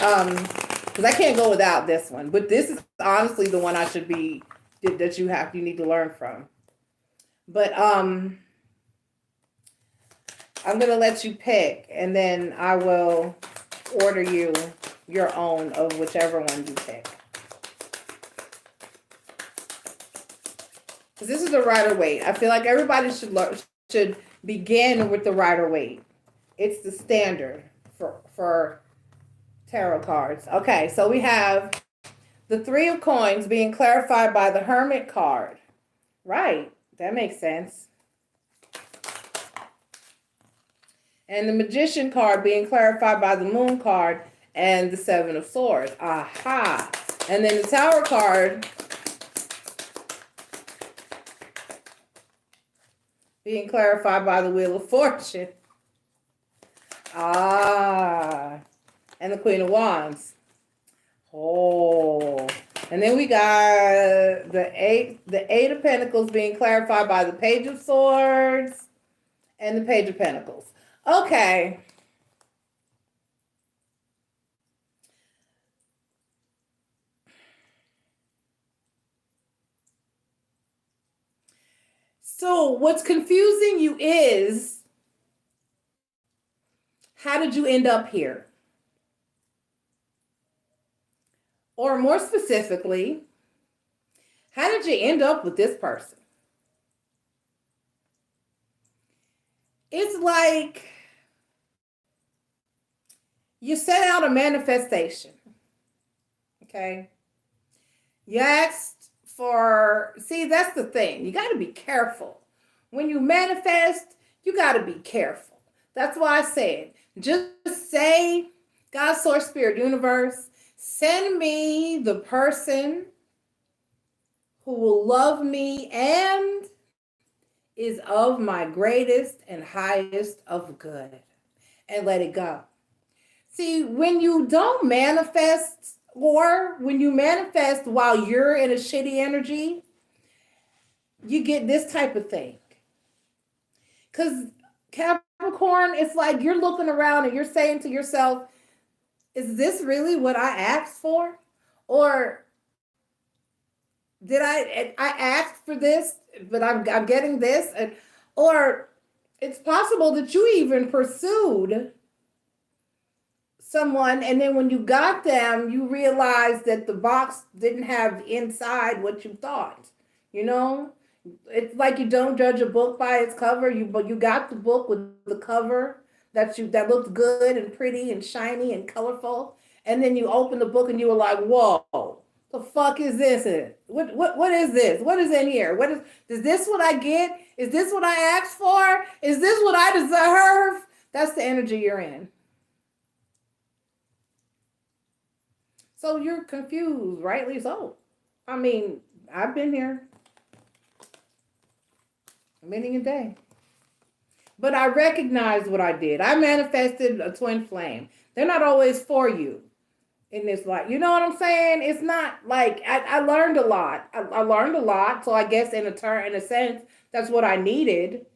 because I can't go without this one. But this is honestly the one I should be, that you need to learn from. But, I'm going to let you pick, and then I will order you your own of whichever one you pick. Because this is the Rider-Waite. I feel like everybody should begin with the Rider-Waite. It's the standard for tarot cards. Okay, so we have the 3 of coins being clarified by the Hermit card. Right, that makes sense. And the Magician card being clarified by the Moon card and the 7 of Swords. Aha. And then the Tower card being clarified by the Wheel of Fortune. Ah. And the Queen of Wands. Oh. And then we got the Eight of Pentacles being clarified by the Page of Swords and the Page of Pentacles. Okay. So what's confusing you is, how did you end up here? Or more specifically, how did you end up with this person? It's like you set out a manifestation. Okay. You asked for, see, that's the thing. You got to be careful. When you manifest, you got to be careful. That's why I said, just say, God, Source, Spirit, Universe, send me the person who will love me and is of my greatest and highest of good, and let it go. See, when you don't manifest, or when you manifest while you're in a shitty energy, you get this type of thing. Because Capricorn, it's like you're looking around and you're saying to yourself, is this really what I asked for? Or did I asked for this, but I'm getting this? And, or it's possible that you even pursued someone, and then when you got them, you realized that the box didn't have inside what you thought. You know, it's like you don't judge a book by its cover. But you got the book with the cover that looked good and pretty and shiny and colorful, and then you open the book and you were like, "Whoa, the fuck is this? What is this? What is in here? Is this what I get? Is this what I asked for? Is this what I deserve?" That's the energy you're in. So you're confused, rightly so. I mean, I've been here many a day. But I recognized what I did. I manifested a twin flame. They're not always for you in this life. You know what I'm saying? It's not like I learned a lot. I learned a lot. So I guess in a sense, that's what I needed.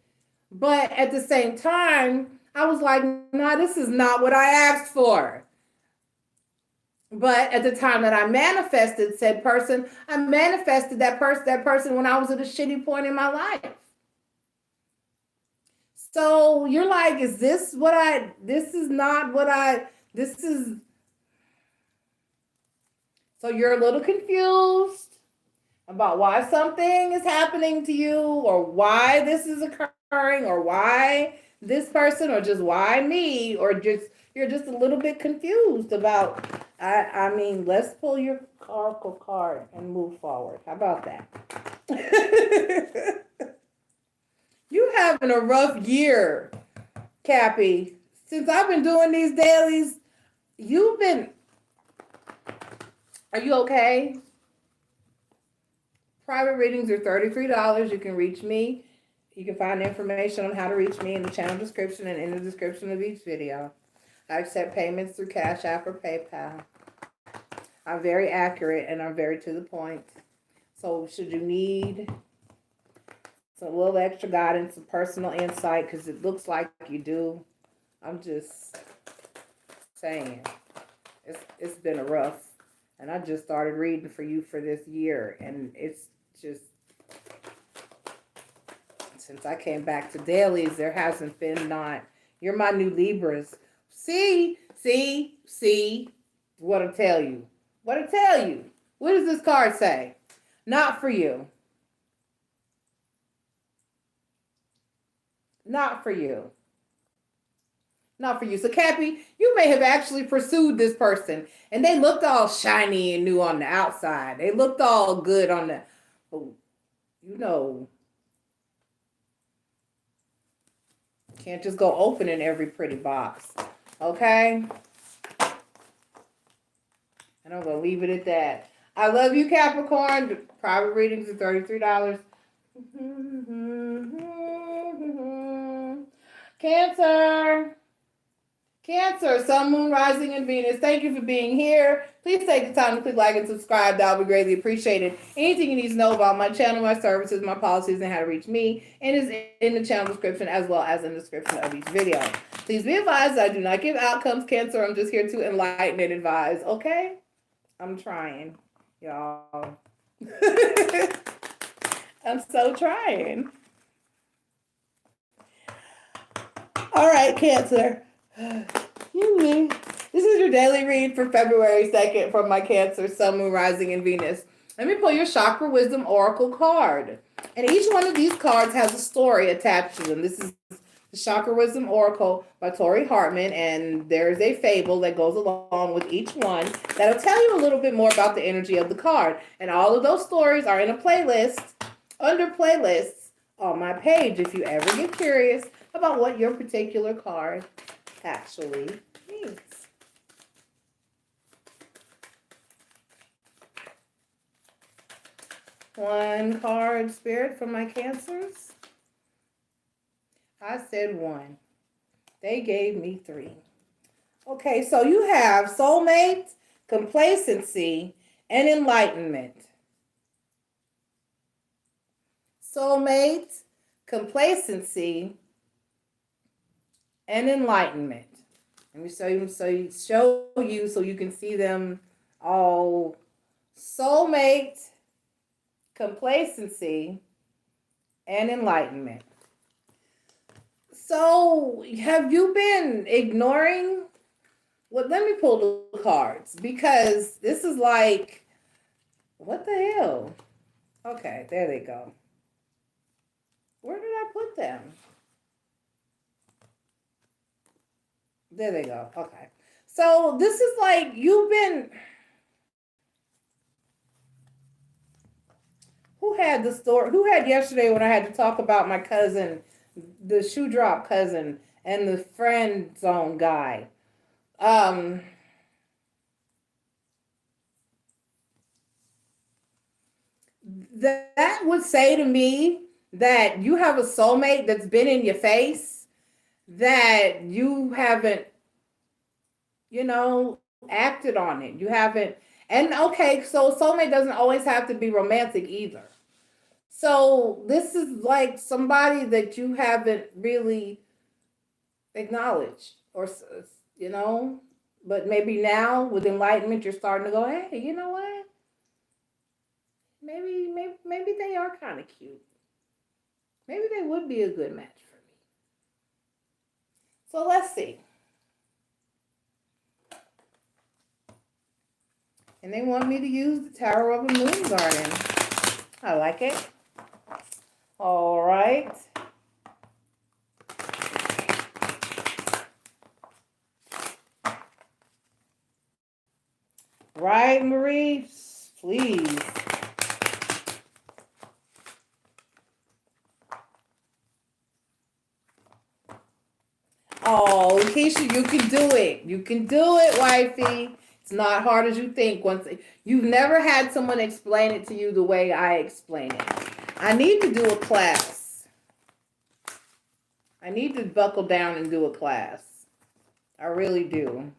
But at the same time, I was like, nah, this is not what I asked for. But at the time that I manifested said person, I manifested that person when I was at a shitty point in my life. So you're like, is this what this is not what this is. So you're a little confused about why something is happening to you, or why this is occurring, or why this person, or just why me, or just you're just a little bit confused about. I mean, let's pull your oracle card and move forward. How about that? You having a rough year, Cappy. Since I've been doing these dailies, are you okay? Private readings are $33. You can reach me. You can find information on how to reach me in the channel description and in the description of each video. I accept payments through Cash App or PayPal. I'm very accurate and I'm very to the point. So should you need some little extra guidance, some personal insight, because it looks like you do, I'm just saying, it's been a rough, and I just started reading for you for this year, and it's just, since I came back to dailies, there hasn't been you're my new Libras. See, what I tell you. What does this card say? Not for you. Not for you. Not for you. So, Cappy, you may have actually pursued this person, and they looked all shiny and new on the outside. They looked all good on the, can't just go opening every pretty box. Okay? And I'm going to leave it at that. I love you, Capricorn. Private readings are $33. Cancer. Cancer, Sun, Moon, Rising, and Venus. Thank you for being here. Please take the time to click like and subscribe. That would be greatly appreciated. Anything you need to know about my channel, my services, my policies, and how to reach me, and is in the channel description as well as in the description of each video. Please be advised I do not give outcomes, Cancer. I'm just here to enlighten and advise, okay? I'm trying, y'all. I'm so trying. All right, Cancer. This is your daily read for February 2nd from my Cancer, Sun, Moon, Rising, and Venus. Let me pull your Chakra Wisdom Oracle card. And each one of these cards has a story attached to them. This is the Chakra Wisdom Oracle by Tori Hartman, and there's a fable that goes along with each one that'll tell you a little bit more about the energy of the card. And all of those stories are in a playlist, under playlists, on my page if you ever get curious about what your particular card actually means. One card, Spirit, from my Cancers. I said one. They gave me three. Okay, so you have soulmate, complacency, and enlightenment. Soulmate, complacency, and enlightenment. Let me show you so you can see them all. Soulmate, complacency, and enlightenment. So have you been ignoring? Well, let me pull the cards because this is like, what the hell? Okay, there they go. Where did I put them? There they go. Okay. So this is like you've been. Who had the story? Who had yesterday when I had to talk about my cousin, the shoe drop cousin, and the friend zone guy? That would say to me that you have a soulmate that's been in your face, that you haven't, acted on it. You haven't. And okay, so soulmate doesn't always have to be romantic either. So this is like somebody that you haven't really acknowledged or, but maybe now with enlightenment, you're starting to go, hey, you know what? Maybe they are kind of cute. Maybe they would be a good match for me. So let's see. And they want me to use the Tower of a Moon Garden. I like it. All right. Right, Marie? Please. Oh, Keisha, you can do it. You can do it, wifey. It's not hard as you think. You've never had someone explain it to you the way I explain it. I need to do a class. I need to buckle down and do a class. I really do.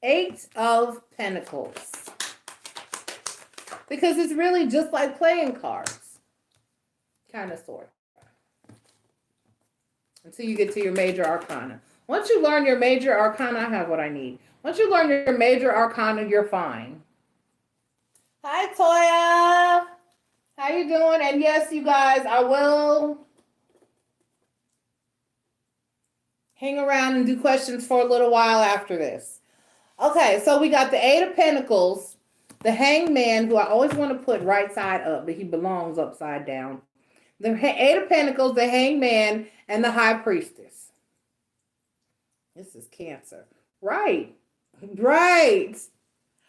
Eight of Pentacles. Because it's really just like playing cards. Kind of, sort of. Until you get to your major arcana. Once you learn your major arcana, I have what I need. Once you learn your major arcana, you're fine. Hi, Toya. How you doing? And yes, you guys, I will hang around and do questions for a little while after this. Okay, so we got the Eight of Pentacles, the Hangman, who I always want to put right side up, but he belongs upside down. The Eight of Pentacles, the Hangman, and the High Priestess. This is Cancer. Right.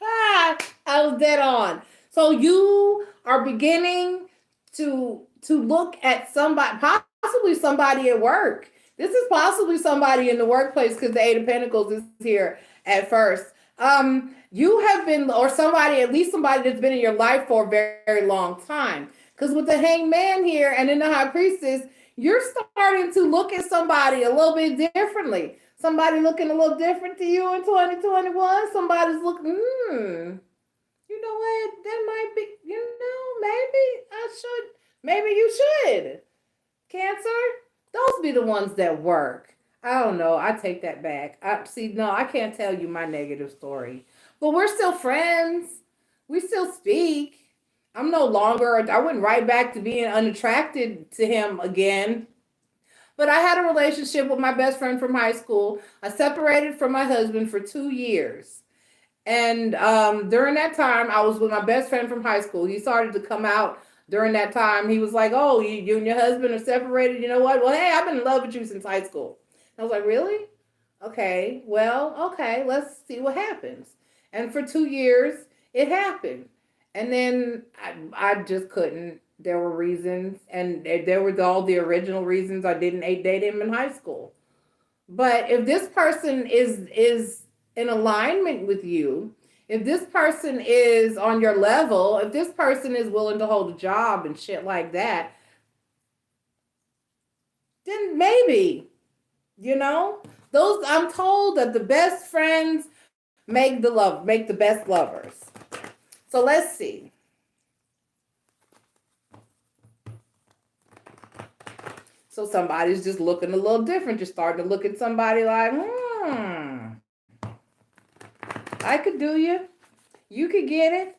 I was dead on. So you are beginning to look at somebody, possibly somebody at work. This is possibly somebody in the workplace because the Eight of Pentacles is here at first. You have been, or somebody, at least somebody that's been in your life for a very, very long time. Because with the hanged man here and in the high priestess, you're starting to look at somebody a little bit differently. Somebody looking a little different to you in 2021. Somebody's looking, you know what? That might be, maybe I should, maybe you should. Cancer, those be the ones that work. I don't know. I take that back. No, I can't tell you my negative story. But we're still friends. We still speak. I'm no longer, I went right back to being unattracted to him again. But I had a relationship with my best friend from high school. I separated from my husband for 2 years. And during that time, I was with my best friend from high school. He started to come out during that time. He was like, "Oh, you and your husband are separated. You know what? Well, hey, I've been in love with you since high school." I was like, "Really? Okay. Well, okay. Let's see what happens." And for 2 years, it happened. And then I just couldn't. There were reasons, and there were all the original reasons I didn't date him in high school. But if this person is in alignment with you, if this person is on your level, if this person is willing to hold a job and shit like that, then maybe, you know, those I'm told that the best friends make the best lovers. So let's see. So somebody's just looking a little different. You're starting to look at somebody like, I could do you. You could get it.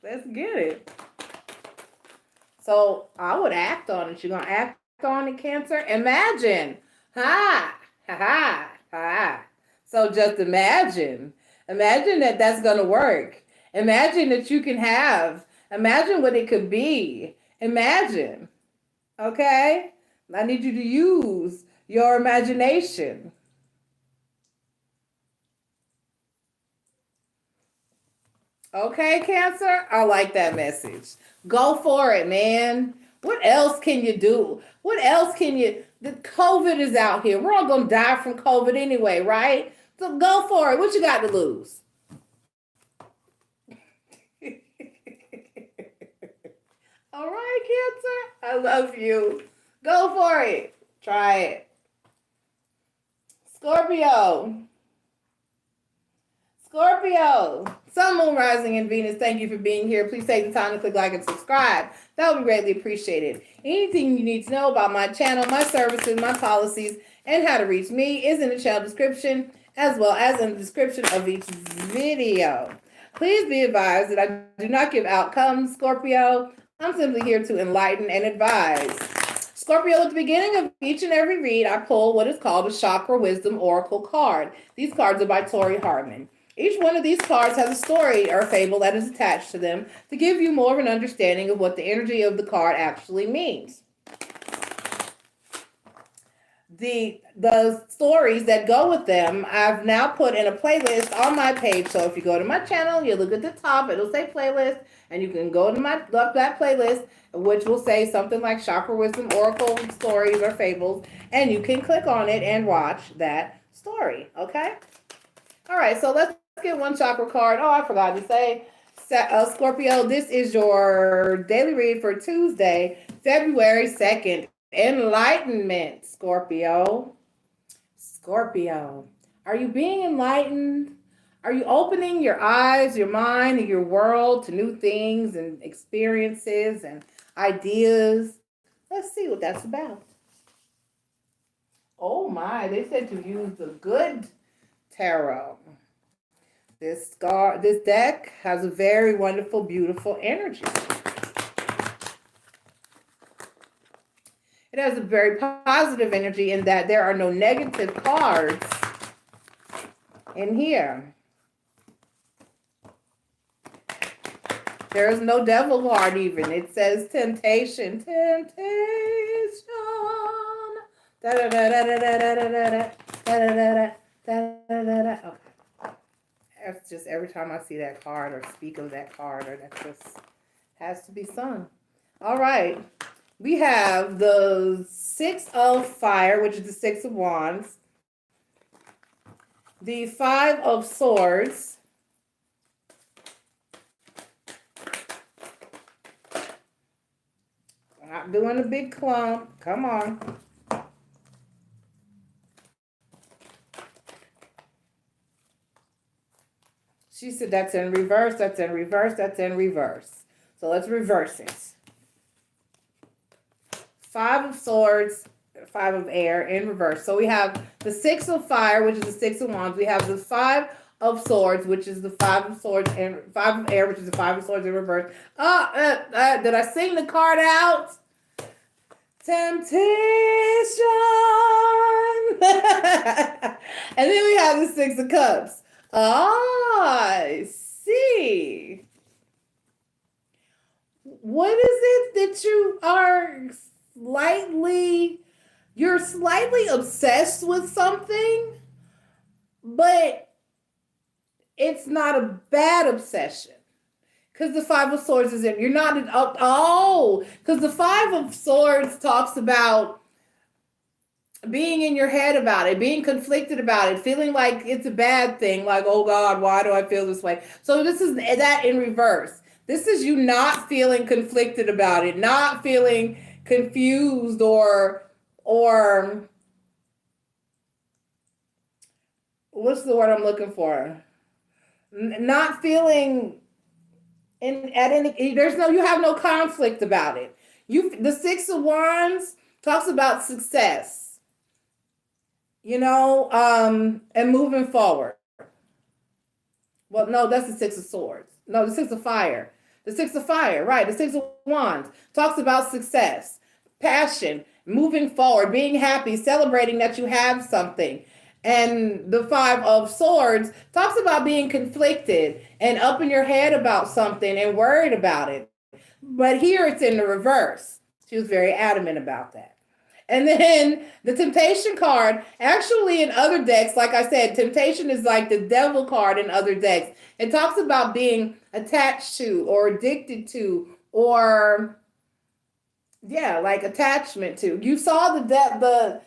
Let's get it. So I would act on it. You're going to act on it, Cancer? Imagine. Ha, ha, ha, ha. So just imagine. Imagine that that's going to work. Imagine that you can have. Imagine what it could be. Imagine. Okay? I need you to use your imagination. Okay, Cancer? I like that message. Go for it, man. What else can you do? What else can you? The COVID is out here. We're all going to die from COVID anyway, right? So go for it. What you got to lose? All right, Cancer. I love you. Go for it. Try it. Scorpio. Scorpio. Sun, Moon, Rising, and Venus, thank you for being here. Please take the time to click like and subscribe. That would be greatly appreciated. Anything you need to know about my channel, my services, my policies, and how to reach me is in the channel description, as well as in the description of each video. Please be advised that I do not give outcomes, Scorpio. I'm simply here to enlighten and advise. Scorpio, at the beginning of each and every read, I pull what is called a Chakra Wisdom Oracle card. These cards are by Tori Harmon. Each one of these cards has a story or a fable that is attached to them to give you more of an understanding of what the energy of the card actually means. The stories that go with them, I've now put in a playlist on my page. So if you go to my channel, you look at the top, it'll say playlist, and you can go to that playlist, which will say something like Chakra Wisdom Oracle stories or fables, and you can click on it and watch that story. Okay? All right, so let's get one chakra card. Oh, I forgot to say, Scorpio, this is your daily read for Tuesday, February 2nd. Enlightenment, Scorpio. Scorpio, are you being enlightened? Are you opening your eyes, your mind, and your world to new things and experiences and ideas? Let's see what that's about. Oh my, they said to use the good tarot. This deck has a very wonderful, beautiful energy. It has a very positive energy in that there are no negative cards in here. There is no devil card even. It says temptation. Temptation. Okay. That's just every time I see that card or speak of that card, or that just has to be sung. All right. We have the Six of Fire, which is the Six of Wands. The Five of Swords. Not doing a big clump. Come on. She said that's in reverse, that's in reverse, that's in reverse. So let's reverse it. 5 of Swords, 5 of Air in reverse. So we have the 6 of Fire, which is the 6 of Wands. We have the 5 of Swords, which is the 5 of Swords, and 5 of Air, which is the 5 of Swords in reverse. Did I sing the card out? Temptation. And then we have the 6 of Cups. I see. What is it that you are you're slightly obsessed with something, but it's not a bad obsession? Because the 5 of Swords is in. You're not because the 5 of Swords talks about being in your head about it, being conflicted about it, feeling like it's a bad thing, like, oh God, why do I feel this way? So this is that in reverse. This is you not feeling conflicted about it, not feeling confused or what's the word I'm looking for? Not feeling you have no conflict about it. The 6 of Wands talks about success. And moving forward. Well, no, that's the 6 of Swords. No, the 6 of Fire. The 6 of Fire, right. The 6 of Wands talks about success, passion, moving forward, being happy, celebrating that you have something. And the 5 of Swords talks about being conflicted and up in your head about something and worried about it. But here it's in the reverse. She was very adamant about that. And then the Temptation card, actually in other decks, like I said, Temptation is like the Devil card in other decks. It talks about being attached to or addicted to or, like attachment to. You saw the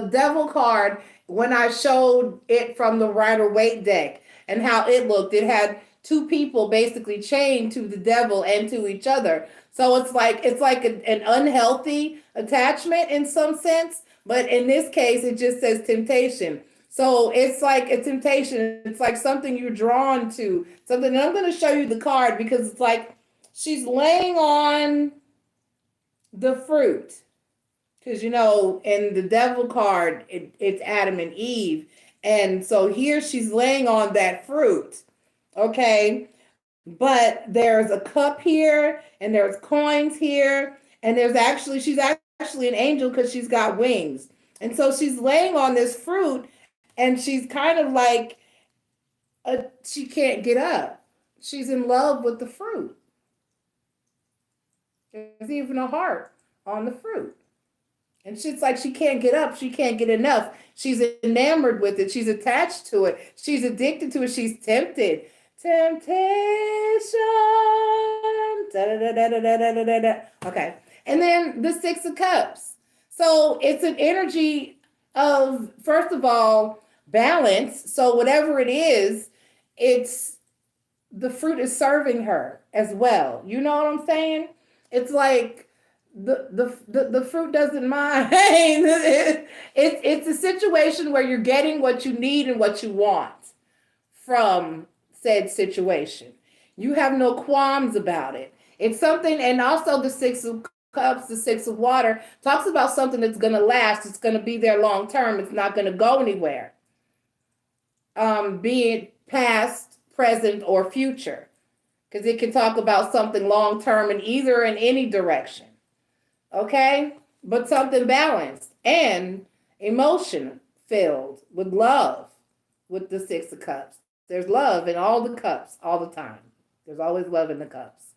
Devil card when I showed it from the Rider-Waite deck and how it looked. It had 2 people basically chained to the devil and to each other. So it's like an unhealthy attachment in some sense, but in this case, it just says temptation. So it's like a temptation. It's like something you're drawn to. Something. And I'm going to show you the card because it's like she's laying on the fruit. Because, in the Devil card, it's Adam and Eve. And so here she's laying on that fruit. Okay. But there's a cup here and there's coins here. And she's actually an angel because she's got wings. And so she's laying on this fruit and she's kind of like, she can't get up. She's in love with the fruit. There's even a heart on the fruit. And she's like, she can't get up. She can't get enough. She's enamored with it. She's attached to it. She's addicted to it. She's tempted. Temptation. Okay. And then the 6 of Cups. So it's an energy of, first of all, balance. So whatever it is, the fruit is serving her as well. You know what I'm saying? It's like the fruit doesn't mind. It's a situation where you're getting what you need and what you want from said situation. You have no qualms about it. It's something, and also the 6 of Cups, the 6 of Water, talks about something that's going to last. It's going to be there long term. It's not going to go anywhere. Be it past, present, or future. Because it can talk about something long term in any direction. Okay? But something balanced and emotion filled with love with the 6 of Cups. There's love in all the cups all the time. There's always love in the cups.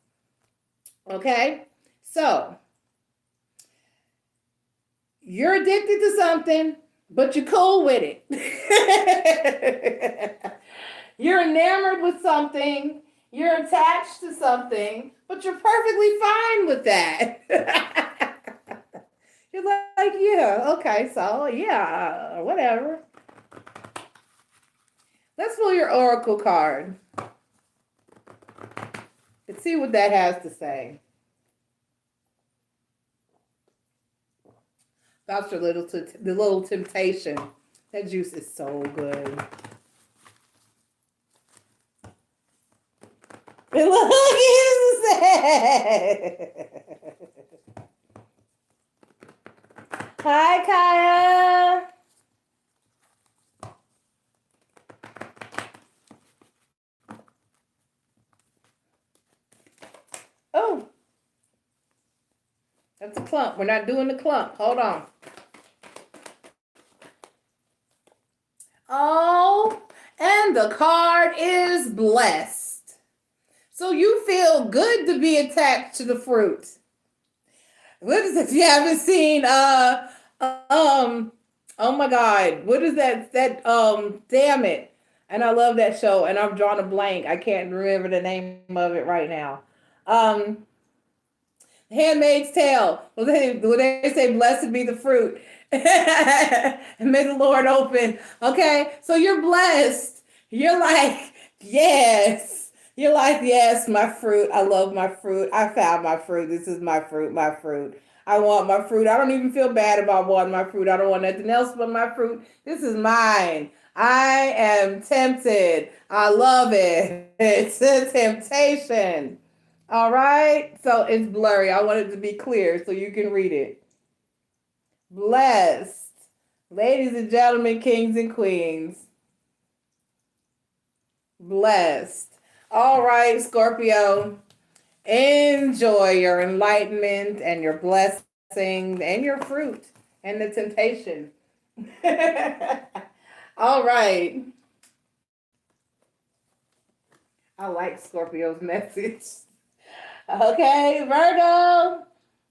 Okay? So, you're addicted to something, but you're cool with it. You're enamored with something. You're attached to something, but you're perfectly fine with that. You're like, yeah, okay, so yeah, whatever. Let's pull your oracle card. Let's see what that has to say. That's the little temptation. That juice is so good. And look, he's sad. Hi, Kaya. Oh, that's a clump. We're not doing the clump. Hold on. Oh, and the card is blessed. So you feel good to be attached to the fruit. What is it? If you haven't seen oh my God, what is that damn it. And I love that show and I've drawn a blank. I can't remember the name of it right now. Handmaid's Tale. Well, they say, blessed be the fruit. And may the Lord open. Okay, so you're blessed. You're like, yes. You're like, yes, my fruit. I love my fruit. I found my fruit. This is my fruit, my fruit. I want my fruit. I don't even feel bad about wanting my fruit. I don't want nothing else but my fruit. This is mine. I am tempted. I love it. It's a temptation. All right. So it's blurry. I want it to be clear so you can read it. Blessed. Ladies and gentlemen, kings and queens. Blessed. All right, Scorpio. Enjoy your enlightenment and your blessing and your fruit and the temptation. All right. I like Scorpio's message. Okay, Virgo.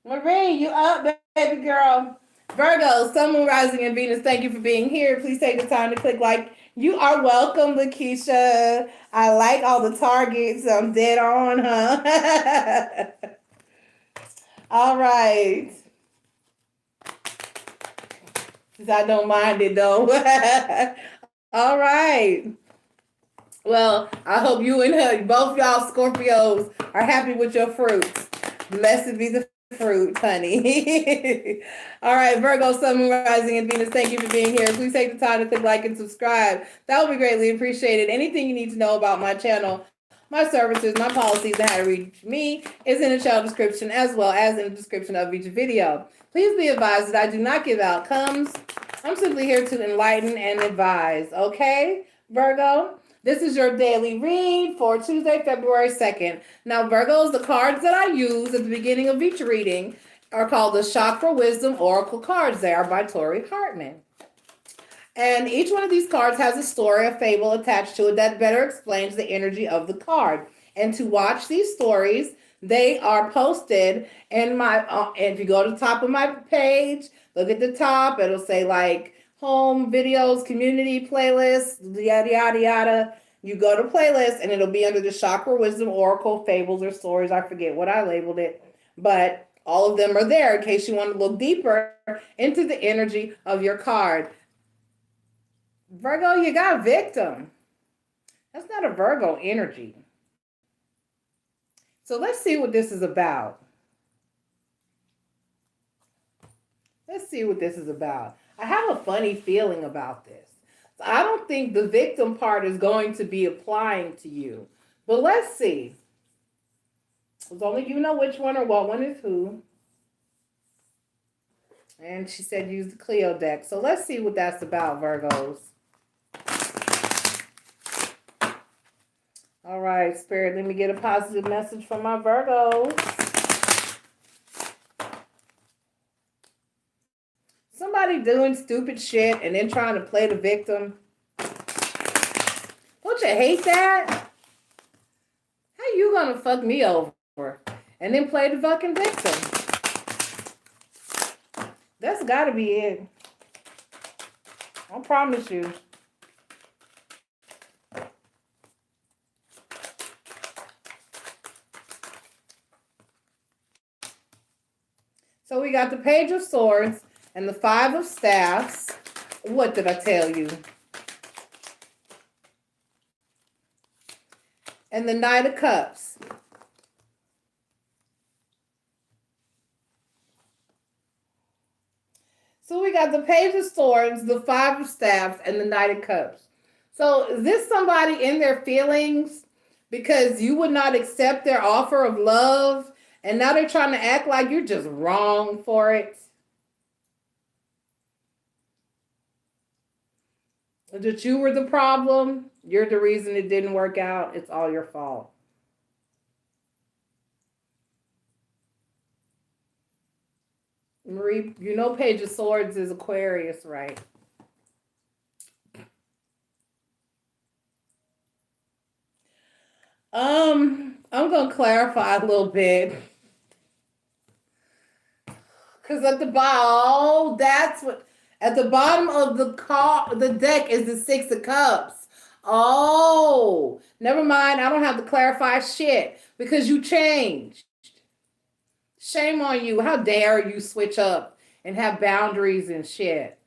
Marie, you up, baby girl. Virgo, Sun, Moon, Rising, and Venus, thank you for being here. Please take the time to click like. You are welcome, Lakeisha. I like all the targets. I'm dead on, huh? All right. I don't mind it, though. All right. Well, I hope you and her, both y'all Scorpios are happy with your fruits. Blessed be the fruit, honey. All right, Virgo, Sun, Moon, Rising, and Venus, thank you for being here. Please take the time to click like and subscribe. That would be greatly appreciated. Anything you need to know about my channel, my services, my policies, and how to reach me is in the channel description as well as in the description of each video. Please be advised that I do not give outcomes. I'm simply here to enlighten and advise, okay, Virgo? This is your daily read for Tuesday, February 2nd. Now, Virgos, the cards that I use at the beginning of each reading are called the Chakra Wisdom Oracle cards. They are by Tori Hartman. And each one of these cards has a story, a fable attached to it that better explains the energy of the card. And to watch these stories, they are posted in my, if you go to the top of my page, look at the top, it'll say like, home videos, community playlists, yada, yada, yada. You go to playlist and it'll be under the Chakra Wisdom Oracle Fables or Stories. I forget what I labeled it, but all of them are there in case you want to look deeper into the energy of your card. Virgo, you got victim. That's not a Virgo energy. So let's see what this is about. Let's see what this is about. I have a funny feeling about this. So I don't think the victim part is going to be applying to you. But let's see. It's only you know which one or what one is who. And she said use the Clio deck. So let's see what that's about, Virgos. All right, Spirit, let me get a positive message from my Virgos. Somebody doing stupid shit and then trying to play the victim. Don't you hate that? How you gonna fuck me over and then play the fucking victim? That's gotta be it. I promise you. So we got the Page of Swords and the Five of Staffs. What did I tell you? And the Knight of Cups. So we got the Page of Swords, the Five of Staffs, and the Knight of Cups. So is this somebody in their feelings because you would not accept their offer of love, and now they're trying to act like you're just wrong for it? That you were the problem. You're the reason it didn't work out. It's all your fault. Marie, you know Page of Swords is Aquarius, right? I'm gonna clarify a little bit. Because at the bottom, that's what at the bottom of the deck is the Six of Cups. Oh, never mind. I don't have to clarify shit because you changed. Shame on you. How dare you switch up and have boundaries and shit?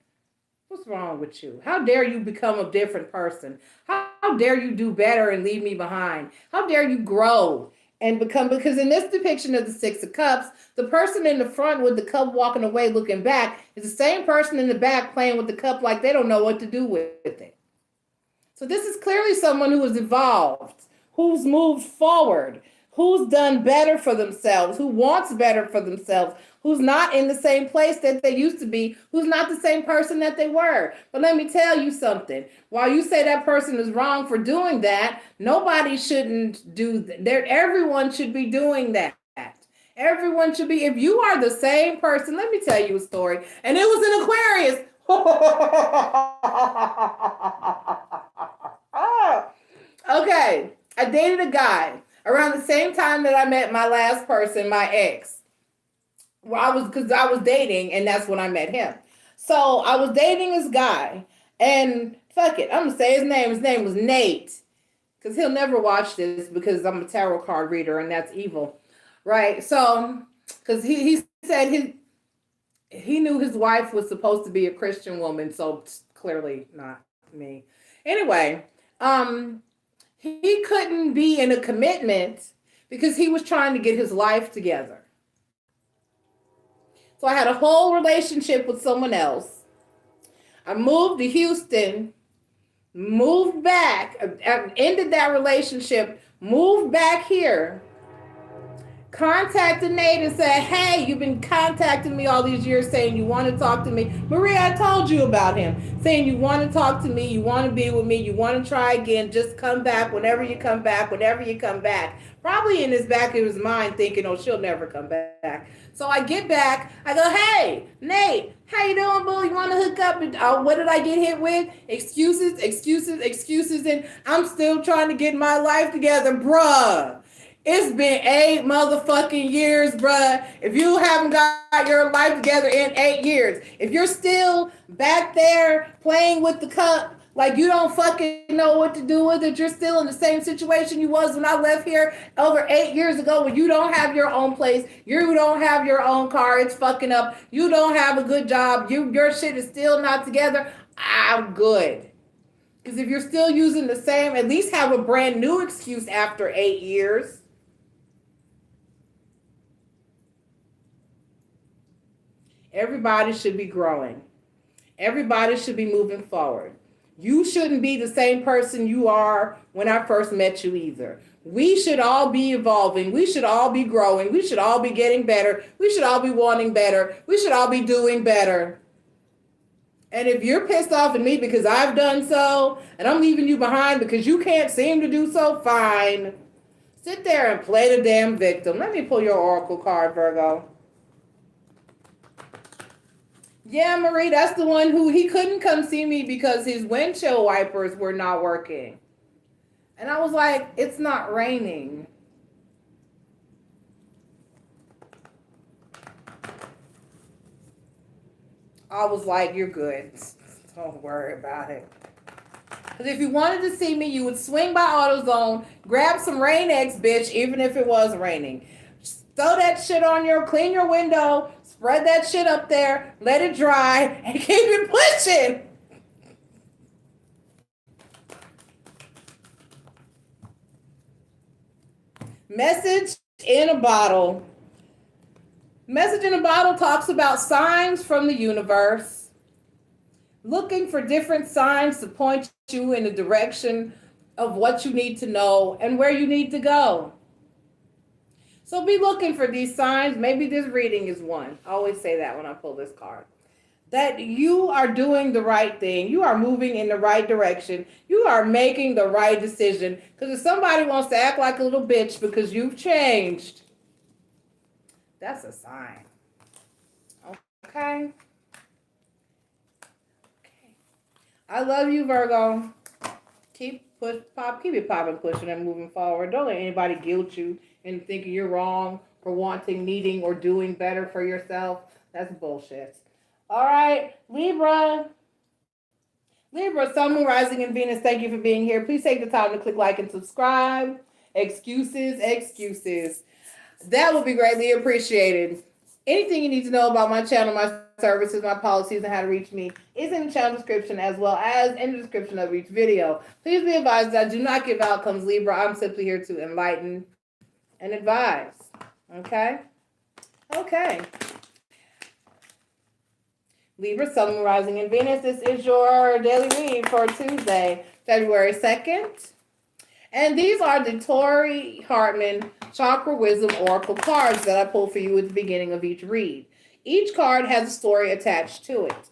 What's wrong with you? How dare you become a different person? How dare you do better and leave me behind? How dare you grow and become, because in this depiction of the Six of Cups, the person in the front with the cup walking away looking back is the same person in the back playing with the cup like they don't know what to do with it. So this is clearly someone who has evolved, who's moved forward, who's done better for themselves, who wants better for themselves, who's not in the same place that they used to be, who's not the same person that they were. But let me tell you something. While you say that person is wrong for doing that, nobody shouldn't do that. Everyone should be doing that. Everyone should be. If you are the same person, let me tell you a story. And it was an Aquarius. Okay. I dated a guy around the same time that I met my last person, my ex. Well, because I was dating, and that's when I met him. So I was dating this guy, and fuck it, I'm gonna say his name. His name was Nate, because he'll never watch this because I'm a tarot card reader, and that's evil, right? So, because he said he knew his wife was supposed to be a Christian woman, so clearly not me. Anyway, he couldn't be in a commitment because he was trying to get his life together. So I had a whole relationship with someone else. I moved to Houston, moved back, ended that relationship, moved back here, contacted Nate and said, hey, you've been contacting me all these years saying you want to talk to me. Maria, I told you about him, saying you want to talk to me, you want to be with me, you want to try again, just come back whenever you come back, whenever you come back. Probably in his back of his mind thinking, oh, she'll never come back. So I get back, I go, hey, Nate, how you doing, boo? You want to hook up? What did I get hit with? Excuses, excuses, excuses, and I'm still trying to get my life together, bruh. It's been 8 motherfucking years, bruh. If you haven't got your life together in 8 years, if you're still back there playing with the cup, like you don't fucking know what to do with it, you're still in the same situation you was when I left here over 8 years ago, when you don't have your own place, you don't have your own car, it's fucking up, you don't have a good job, your shit is still not together, I'm good. Because if you're still using the same, at least have a brand new excuse after 8 years. Everybody should be growing. Everybody should be moving forward. You shouldn't be the same person you are when I first met you either. We should all be evolving. We should all be growing. We should all be getting better. We should all be wanting better. We should all be doing better. And if you're pissed off at me because I've done so, and I'm leaving you behind because you can't seem to do so, fine. Sit there and play the damn victim. Let me pull your oracle card, Virgo. Yeah, Marie, that's the one who he couldn't come see me because his windshield wipers were not working. And I was like, it's not raining. I was like, you're good. Don't worry about it. Because if you wanted to see me, you would swing by AutoZone, grab some Rain X, bitch, even if it was raining. Throw that shit on clean your window, spread that shit up there, let it dry, and keep it pushing. Message in a bottle. Message in a Bottle talks about signs from the universe, looking for different signs to point you in the direction of what you need to know and where you need to go. So be looking for these signs. Maybe this reading is one. I always say that when I pull this card. That you are doing the right thing. You are moving in the right direction. You are making the right decision. Because if somebody wants to act like a little bitch because you've changed, that's a sign. Okay? I love you, Virgo. Keep it popping, pushing, and moving forward. Don't let anybody guilt you into thinking you're wrong for wanting, needing, or doing better for yourself. That's bullshit. All right, Libra. Libra, Sun, Moon, Rising, and Venus, thank you for being here. Please take the time to click like and subscribe. Excuses. That would be greatly appreciated. Anything you need to know about my channel, my services, my policies, and how to reach me is in the channel description as well as in the description of each video. Please be advised that I do not give outcomes, Libra. I'm simply here to enlighten and advise. Okay? Okay. Libra, Sun, Moon, Rising, and Venus. This is your daily read for Tuesday, February 2nd. And these are the Tori Hartman Chakra Wisdom Oracle cards that I pull for you at the beginning of each read. Each card has a story attached to it.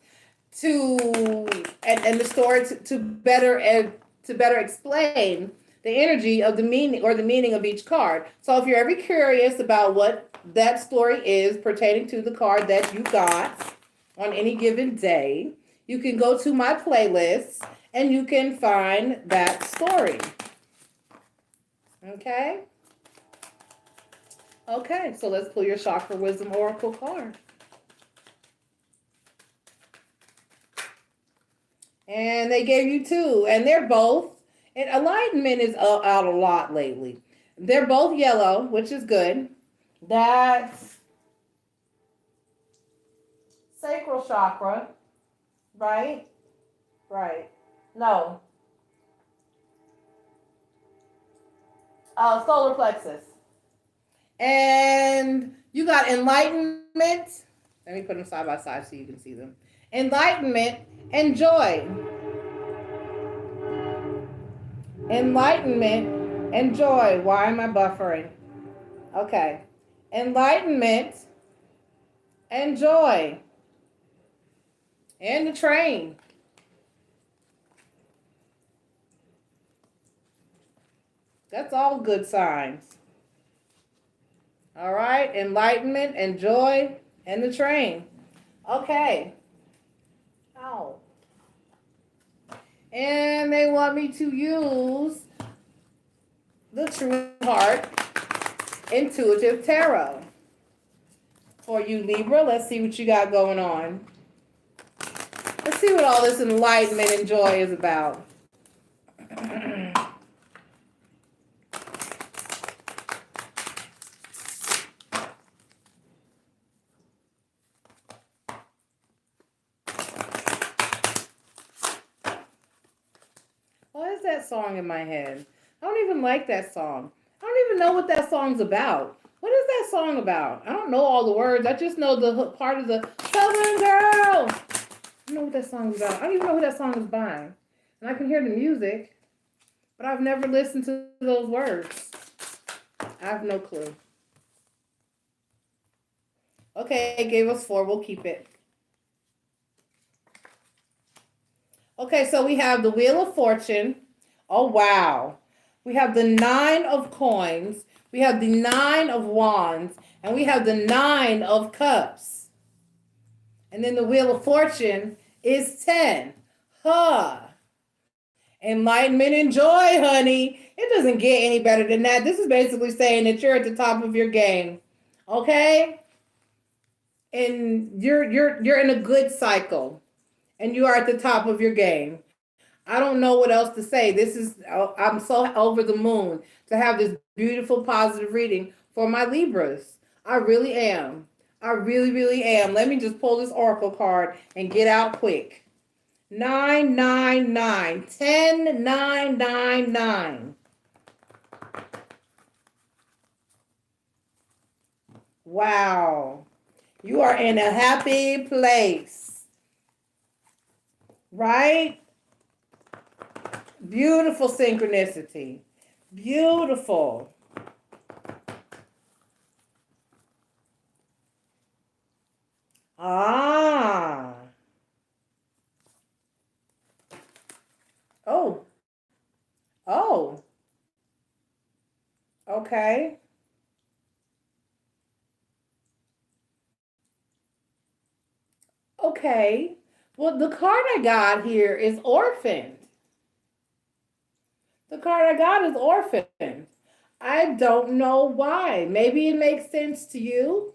And the story to better explain the energy of the meaning of each card. So if you're ever curious about what that story is pertaining to the card that you got on any given day, you can go to my playlist and you can find that story. Okay? Okay, so let's pull your Chakra Wisdom Oracle card. And they gave you two, and they're both, and enlightenment is out a lot lately. They're both yellow, which is good. That's sacral chakra, right? Right. No. Solar plexus. And you got enlightenment. Let me put them side by side so you can see them. Enlightenment and joy. Enlightenment and joy. Why am I buffering? Okay. Enlightenment and joy. And the train. That's all good signs. All right. Enlightenment and joy and the train. Okay. Ow. And they want me to use the True Heart Intuitive Tarot. For you, Libra, let's see what you got going on. Let's see what all this enlightenment and joy is about. Why is that song in my head? I don't even like that song. I don't even know what that song's about. What is that song about? I don't know all the words. I just know the part of the Southern Girl. I don't know what that song's about. I don't even know who that song is by. And I can hear the music, but I've never listened to those words. I have no clue. Okay, it gave us 4. We'll keep it. Okay, so we have the Wheel of Fortune. Oh, wow. We have the 9 of Coins. We have the 9 of Wands. And we have the 9 of Cups. And then the Wheel of Fortune is 10. Huh. Enlightenment and joy, honey. It doesn't get any better than that. This is basically saying that you're at the top of your game. Okay? And you're in a good cycle. And you are at the top of your game. I don't know what else to say. I'm so over the moon to have this beautiful, positive reading for my Libras. I really am. I really, really am. Let me just pull this Oracle card and get out quick. 999. 10999. Wow. You are in a happy place. Right? Beautiful synchronicity. Beautiful. Ah. Oh. Oh. Okay. Okay. Well, the card I got here is orphaned. The card I got is orphaned. I don't know why. Maybe it makes sense to you.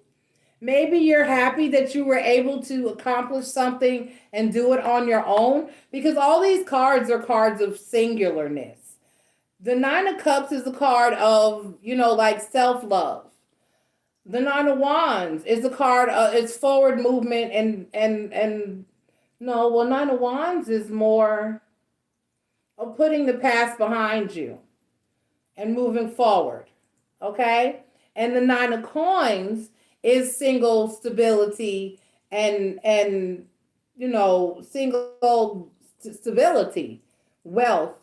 Maybe you're happy that you were able to accomplish something and do it on your own because all these cards are cards of singularness. The Nine of Cups is a card of, like self love. The Nine of Wands is a card. It's forward movement and no. Well, Nine of Wands is more of putting the past behind you and moving forward. Okay, and the Nine of Coins is single stability and single stability, wealth,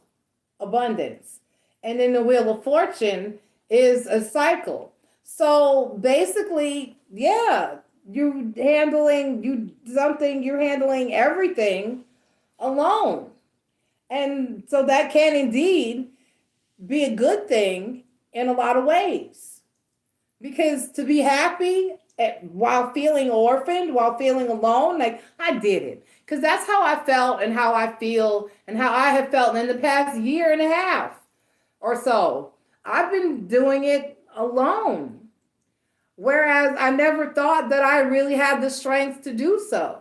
abundance. And then the Wheel of Fortune is a cycle. So basically, yeah, you're handling everything alone. And so that can indeed be a good thing in a lot of ways. Because to be happy while feeling orphaned, while feeling alone, like I did it. Because that's how I felt and how I feel and how I have felt in the past year and a half or so. I've been doing it alone. Whereas I never thought that I really had the strength to do so.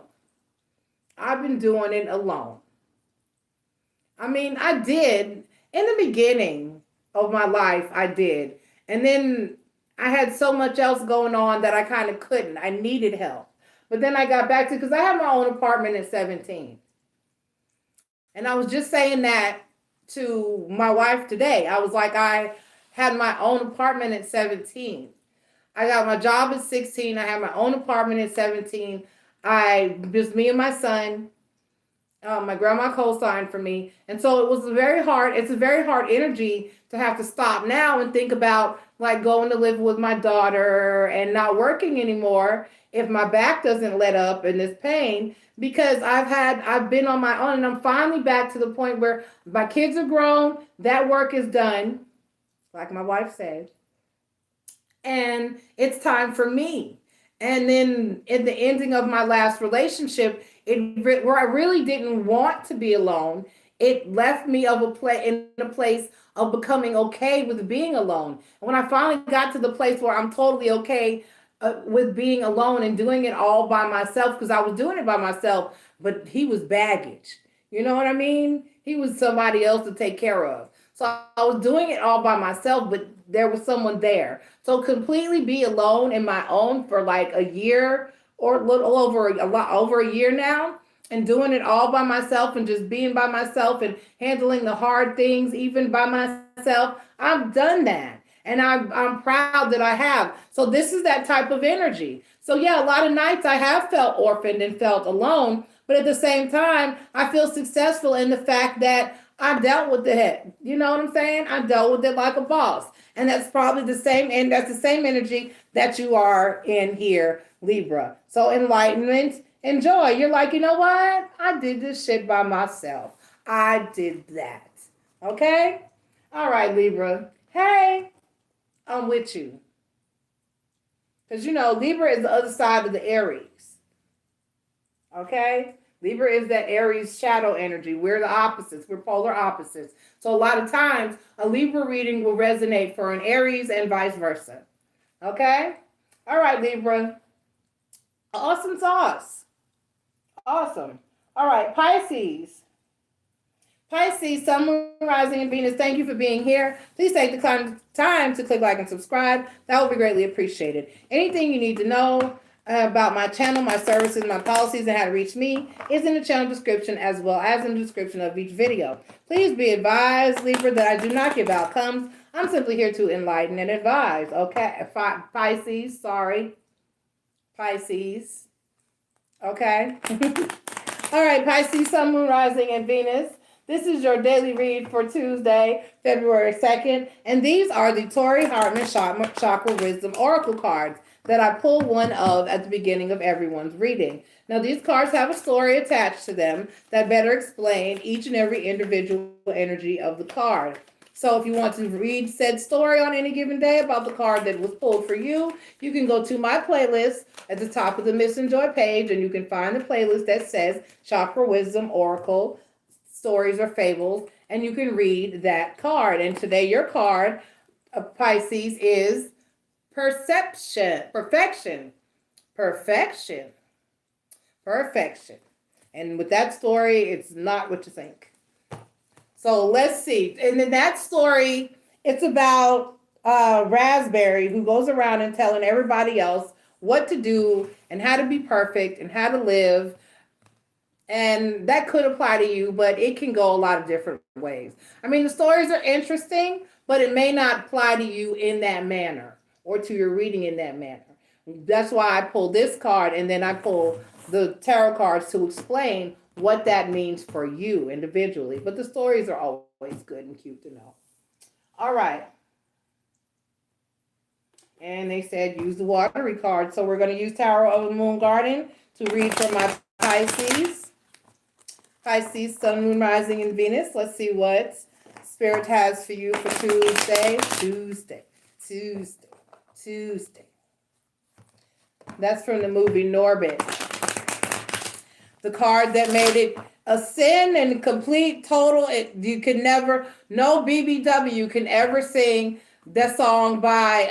I've been doing it alone. I mean, I did in the beginning of my life, I did. And then I had so much else going on that I kind of couldn't. I needed help. But then I got back to, because I had my own apartment at 17. And I was just saying that to my wife today. I was like, I had my own apartment at 17. I got my job at 16. I had my own apartment at 17. Just me and my son. My grandma co-signed for me. And so it's a very hard energy to have to stop now and think about like going to live with my daughter and not working anymore if my back doesn't let up in this pain, because I've been on my own and I'm finally back to the point where my kids are grown, that work is done, like my wife said, and it's time for me. And then in the ending of my last relationship, where I really didn't want to be alone, it left me in a place of becoming okay with being alone. And when I finally got to the place where I'm totally okay with being alone and doing it all by myself, because I was doing it by myself, but he was baggage. You know what I mean? He was somebody else to take care of. So I was doing it all by myself, but there was someone there. So completely be alone in my own for like a year or a lot over a year now, and doing it all by myself and just being by myself and handling the hard things even by myself. I've done that. And I'm proud that I have. So this is that type of energy. So yeah, a lot of nights I have felt orphaned and felt alone, but at the same time, I feel successful in the fact that I dealt with it. You know what I'm saying? I dealt with it like a boss. And that's probably the same, and that's the same energy that you are in here, Libra. So enlightenment and joy. You're like, you know what? I did this shit by myself. I did that. Okay? All right, Libra. Hey, I'm with you. Because, Libra is the other side of the Aries. Okay? Libra is that Aries shadow energy. We're the opposites. We're polar opposites. So a lot of times, a Libra reading will resonate for an Aries and vice versa. Okay? All right, Libra. Awesome sauce. Awesome. All right, Pisces. Pisces, Sun, Moon, Rising, and Venus, thank you for being here. Please take the time to click like and subscribe. That would be greatly appreciated. Anything you need to know about my channel, my services, my policies, and how to reach me is in the channel description as well as in the description of each video. Please be advised, Libra, that I do not give outcomes. I'm simply here to enlighten and advise. Okay, Pisces, sorry. Pisces. Okay. All right, Pisces, Sun, Moon, Rising, and Venus. This is your daily read for Tuesday, February 2nd. And these are the Tori Hartman Chakra Wisdom Oracle cards that I pull one of at the beginning of everyone's reading. Now, these cards have a story attached to them that better explain each and every individual energy of the card. So if you want to read said story on any given day about the card that was pulled for you, you can go to my playlist at the top of the MissNJoy page, and you can find the playlist that says Chakra Wisdom Oracle Stories or Fables, and you can read that card. And today your card, Pisces, is Perfection. And with that story, it's not what you think. So let's see. And in that story, it's about Raspberry, who goes around and telling everybody else what to do and how to be perfect and how to live. And that could apply to you, but it can go a lot of different ways. I mean, the stories are interesting, but it may not apply to you in that manner or to your reading in that manner. That's why I pull this card, and then I pull the tarot cards to explain what that means for you individually. But the stories are always good and cute to know. All right. And they said use the watery card. So we're going to use Tarot of the Moon Garden to read for my Pisces. Pisces, Sun, Moon, Rising, and Venus. Let's see what Spirit has for you for Tuesday. That's from the movie Norbit. The card that made it a sin and complete total. You can never, no BBW can ever sing that song by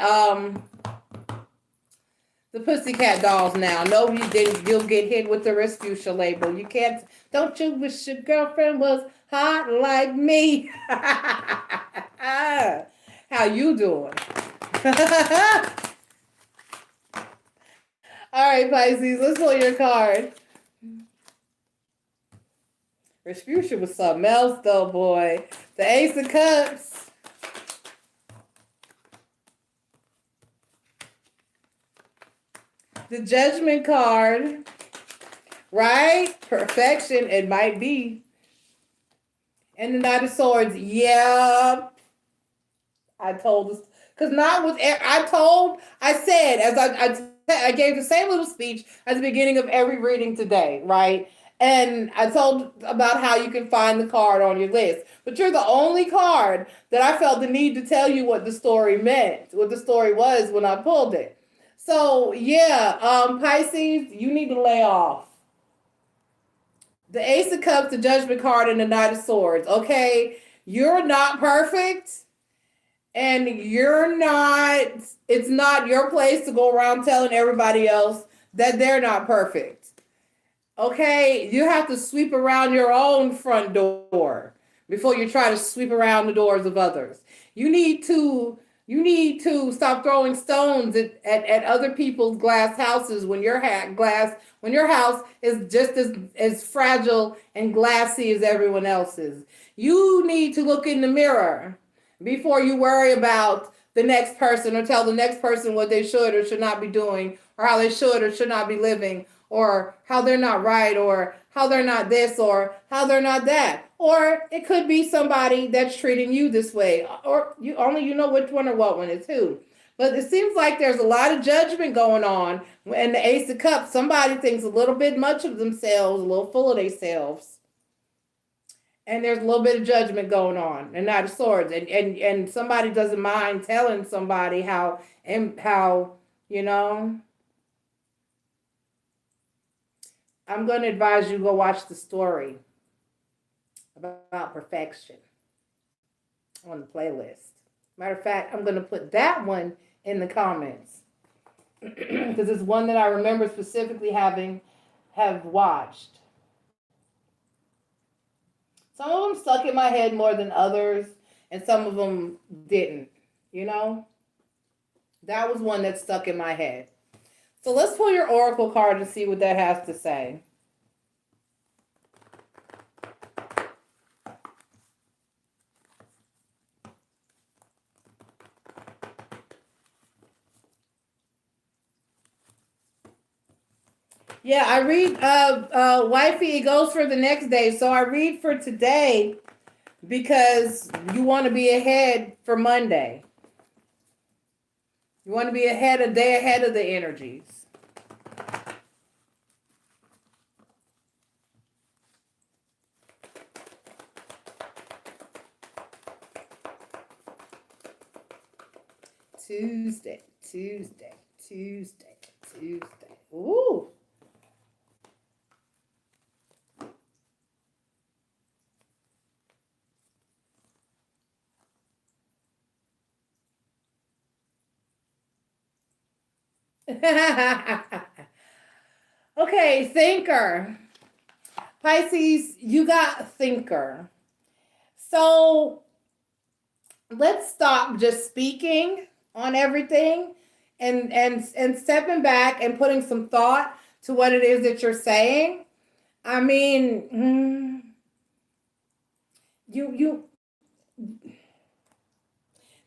the Pussycat Dolls now. No, you didn't. You'll get hit with the Respucia label. You can't. Don't you wish your girlfriend was hot like me? How you doing? All right, Pisces, let's pull your card. Respucia was something else, though, boy. The Ace of Cups. The Judgment card. Right? Perfection, it might be. And the Knight of Swords. Yeah. I told us. Because not with, I said, as I gave the same little speech at the beginning of every reading today, right? And I told about how you can find the card on your list. But you're the only card that I felt the need to tell you what the story meant, what the story was when I pulled it. So, yeah, Pisces, you need to lay off. The Ace of Cups, the Judgment card, and the Knight of Swords, okay? You're not perfect, and it's not your place to go around telling everybody else that they're not perfect. Okay, you have to sweep around your own front door before you try to sweep around the doors of others. You need to stop throwing stones at other people's glass houses when your house is just as fragile and glassy as everyone else's. You need to look in the mirror before you worry about the next person or tell the next person what they should or should not be doing, or how they should or should not be living, or how they're not right, or how they're not this, or how they're not that. Or it could be somebody that's treating you this way, or you know which one or what one is who. But it seems like there's a lot of judgment going on. And the Ace of Cups, somebody thinks a little bit much of themselves, a little full of themselves. And there's a little bit of judgment going on, and Knight of Swords. And somebody doesn't mind telling somebody how, you know. I'm going to advise you go watch the story about perfection on the playlist. Matter of fact, I'm going to put that one in the comments because it's one that I remember specifically have watched. Some of them stuck in my head more than others, and some of them didn't, you know? That was one that stuck in my head. So let's pull your oracle card and see what that has to say. Yeah, I read wifey, it goes for the next day. So I read for today because you want to be ahead for Monday. You want to be a day ahead of the energies. Tuesday. Ooh. Okay, thinker. Pisces, you got thinker. So let's stop just speaking on everything and stepping back and putting some thought to what it is that you're saying. I mean, you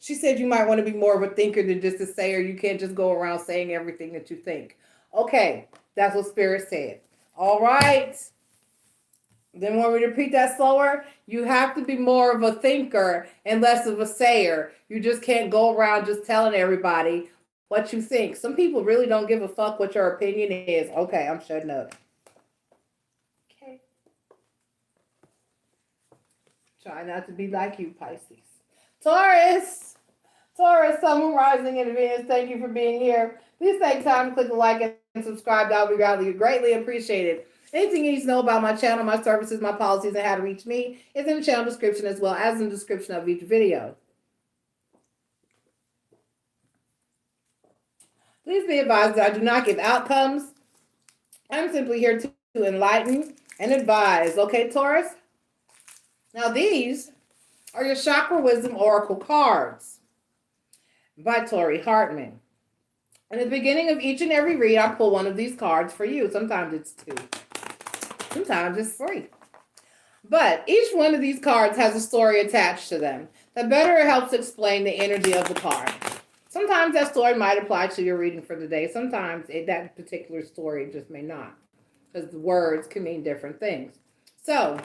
she said you might want to be more of a thinker than just a sayer. You can't just go around saying everything that you think. Okay, that's what Spirit said. All right. Then want me to repeat that slower? You have to be more of a thinker and less of a sayer. You just can't go around just telling everybody what you think. Some people really don't give a fuck what your opinion is. Okay, I'm shutting up. Okay. Try not to be like you, Pisces. Taurus, Sun, Moon, Rising in advance. Thank you for being here. Please take time to click the like and subscribe. That would be greatly appreciated. Anything you need to know about my channel, my services, my policies, and how to reach me is in the channel description as well as in the description of each video. Please be advised that I do not give outcomes. I'm simply here to enlighten and advise. Okay, Taurus? Now these are your Chakra Wisdom Oracle cards by Tori Hartman. And at the beginning of each and every read, I pull one of these cards for you. Sometimes it's 2. Sometimes it's 3. But each one of these cards has a story attached to them that better helps explain the energy of the card. Sometimes that story might apply to your reading for the day. Sometimes that particular story just may not, because the words can mean different things. So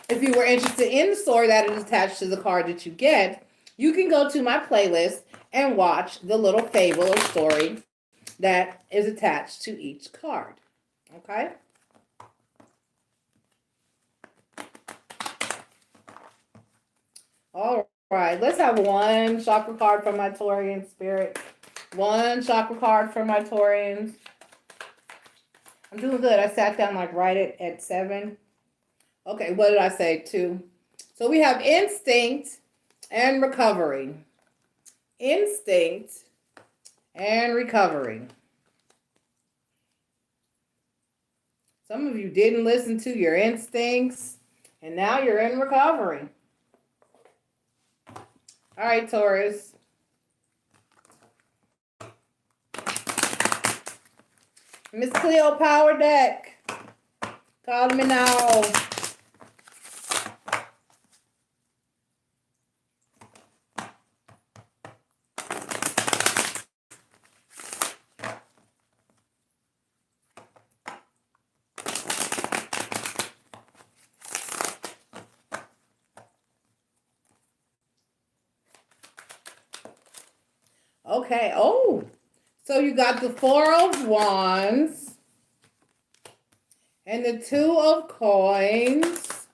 if you were interested in the story that is attached to the card that you get, you can go to my playlist and watch the little fable or story that is attached to each card. Okay? All right, let's have one chakra card from my Taurian spirit. One chakra card from my Taurians. I'm doing good. I sat down like right at 7. Okay, what did I say? 2. So we have instinct and recovery. Instinct and recovery. Some of you didn't listen to your instincts, and now you're in recovery. All right, Taurus. Miss Cleo Power Deck. Call me now. Okay. Oh, so you got the 4 of Wands and the 2 of Coins.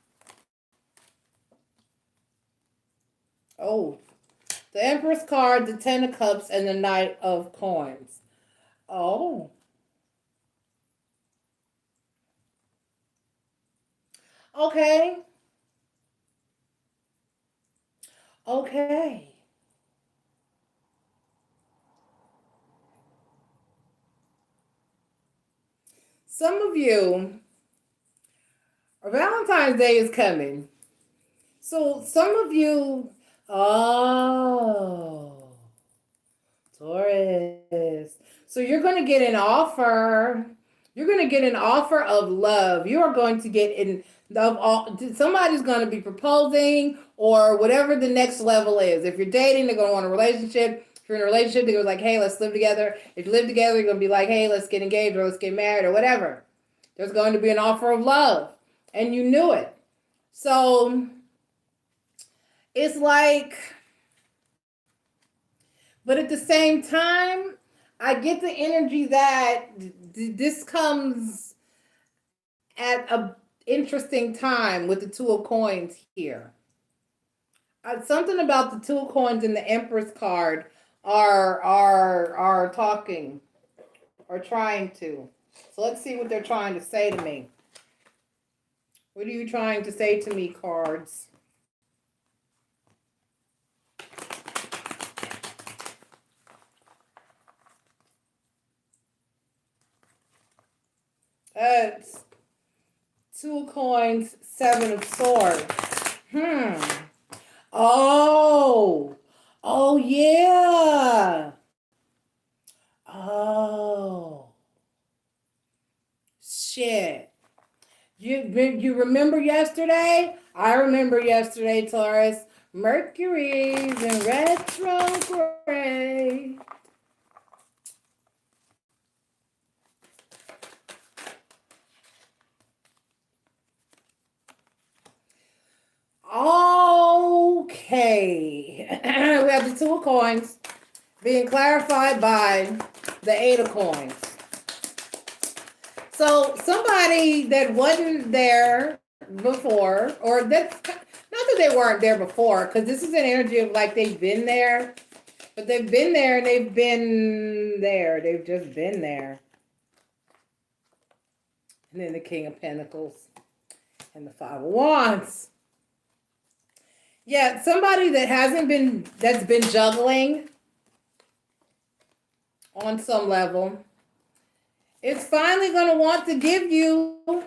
Oh, the Empress card, the 10 of Cups, and the Knight of Coins. Oh. Okay. Okay. Some of you, Valentine's Day is coming. So some of you, oh, Taurus. So you're going to get an offer. You're going to get an offer of love. You are going to get somebody's going to be proposing or whatever the next level is. If you're dating, they're going to want a relationship. If you're in a relationship, they go like, hey, let's live together. If you live together, you're going to be like, hey, let's get engaged or let's get married or whatever. There's going to be an offer of love. And you knew it. So it's like, but at the same time, I get the energy that this comes at an interesting time with the Two of Coins here. Something about the Two of Coins and the Empress card are talking or trying to. So let's see what they're trying to say to me. What are you trying to say to me, cards? It's Two of Coins, Seven of Swords. Oh. Oh, yeah. Oh. Shit. You remember yesterday? I remember yesterday, Taurus. Mercury's in retrograde. Okay. We have the Two of Coins being clarified by the Eight of Coins. So somebody that wasn't there before, or that's not that they weren't there before, because this is an energy of like they've been there, but they've been there and they've been there. They've just been there. And then the King of Pentacles and the Five of Wands. Yeah, somebody that that's been juggling on some level, it's finally going to want to give you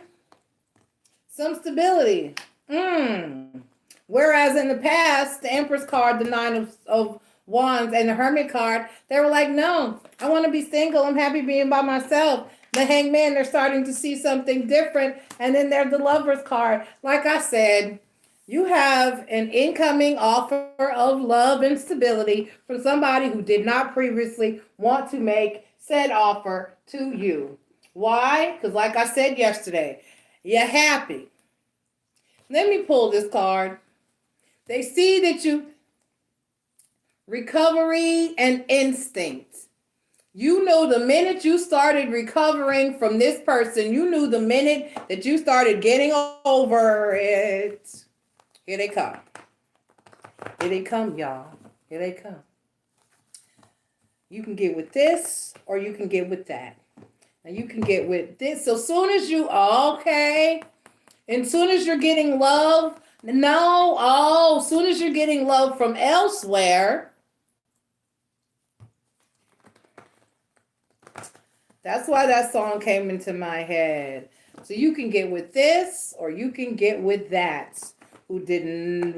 some stability. Whereas in the past, the Empress card, the Nine of Wands, and the Hermit card, they were like, no, I want to be single. I'm happy being by myself. The Hangman, they're starting to see something different. And then there's the Lover's card. Like I said, you have an incoming offer of love and stability from somebody who did not previously want to make said offer to you. Why? Because like I said yesterday, you're happy. Let me pull this card. They see that you recovery and instinct. You know the minute you started recovering from this person, you knew the minute that you started getting over it. Here they come. Here they come, y'all. Here they come. You can get with this or you can get with that. And you can get with this. So soon as you, okay. And soon as you're getting love, soon as you're getting love from elsewhere. That's why that song came into my head. So you can get with this or you can get with that. Who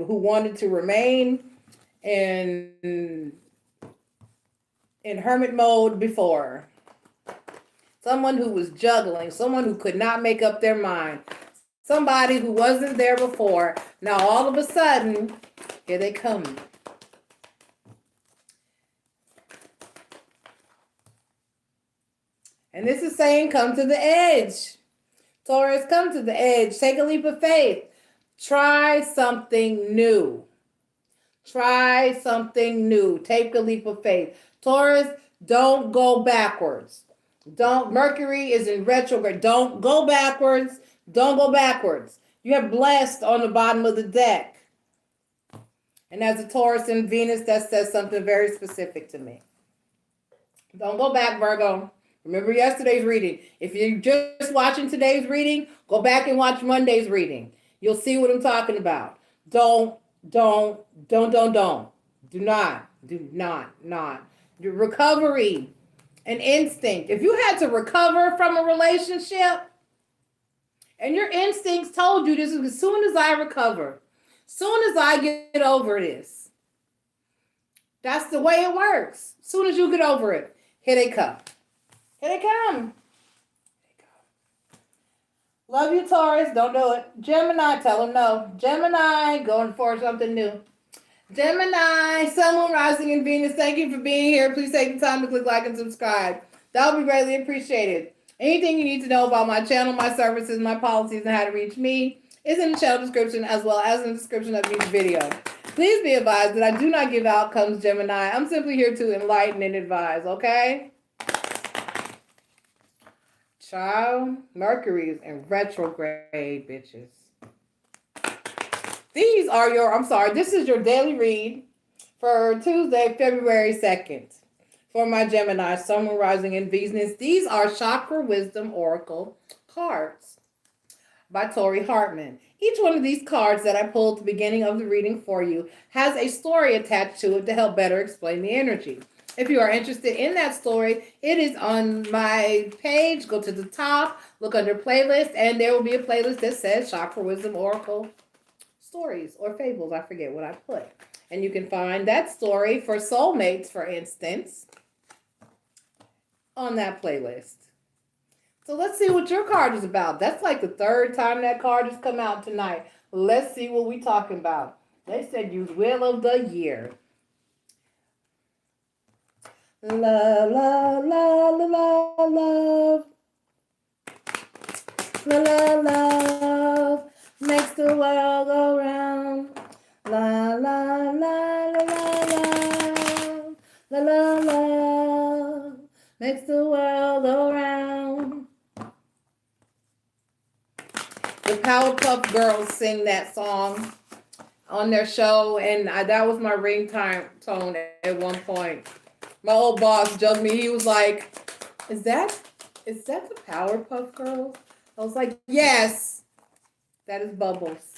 wanted to remain in hermit mode before. Someone who was juggling, someone who could not make up their mind. Somebody who wasn't there before. Now all of a sudden, here they come. And this is saying, come to the edge. Taurus, come to the edge. Take a leap of faith. Try something new. Try something new. Take a leap of faith. Taurus, don't go backwards. Mercury is in retrograde. Don't go backwards. Don't go backwards. You have blessed on the bottom of the deck. And as a Taurus and Venus, that says something very specific to me. Don't go back, Virgo. Remember yesterday's reading. If you're just watching today's reading, go back and watch Monday's reading. You'll see what I'm talking about. Do not. Your recovery and instinct. If you had to recover from a relationship and your instincts told you this is as soon as I recover, soon as I get over this, that's the way it works. As soon as you get over it, here they come. Here they come. Love you, Taurus. Don't do it. Gemini, tell them no. Gemini, going for something new. Gemini, Sun, Rising, and Venus, thank you for being here. Please take the time to click like and subscribe. That would be greatly appreciated. Anything you need to know about my channel, my services, my policies, and how to reach me is in the channel description as well as in the description of each video. Please be advised that I do not give outcomes, Gemini. I'm simply here to enlighten and advise, okay? Child, Mercury is in retrograde, bitches. These are this is your daily read for Tuesday, February 2nd. For my Gemini, Sun, Moon, Rising, and Venus. These are Chakra Wisdom Oracle cards by Tori Hartman. Each one of these cards that I pulled at the beginning of the reading for you has a story attached to it to help better explain the energy. If you are interested in that story, it is on my page. Go to the top, look under playlist, and there will be a playlist that says Chakra Wisdom Oracle Stories or Fables. I forget what I put. And you can find that story for soulmates, for instance, on that playlist. So let's see what your card is about. That's like the third time that card has come out tonight. Let's see what we're talking about. They said use Wheel of the Year. Love, love, love, love, love. La, la, love makes the world go round. La, la, la, la, la, love. La, la, love makes the world go round. The Powerpuff Girls sing that song on their show, and that was my ringtone at one point. My old boss joked me. He was like, is that the Powerpuff Girls? I was like, yes, that is Bubbles.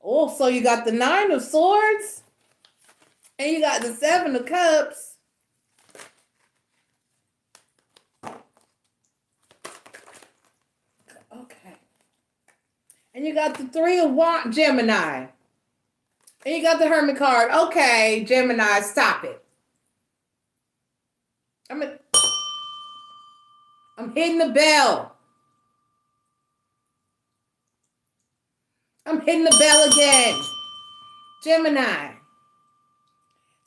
Oh, so you got the 9 of Swords, and you got the 7 of Cups. Okay. And you got the 3 of Wands, Gemini. And you got the Hermit card. Okay, Gemini, stop it. I'm hitting the bell. I'm hitting the bell again. Gemini.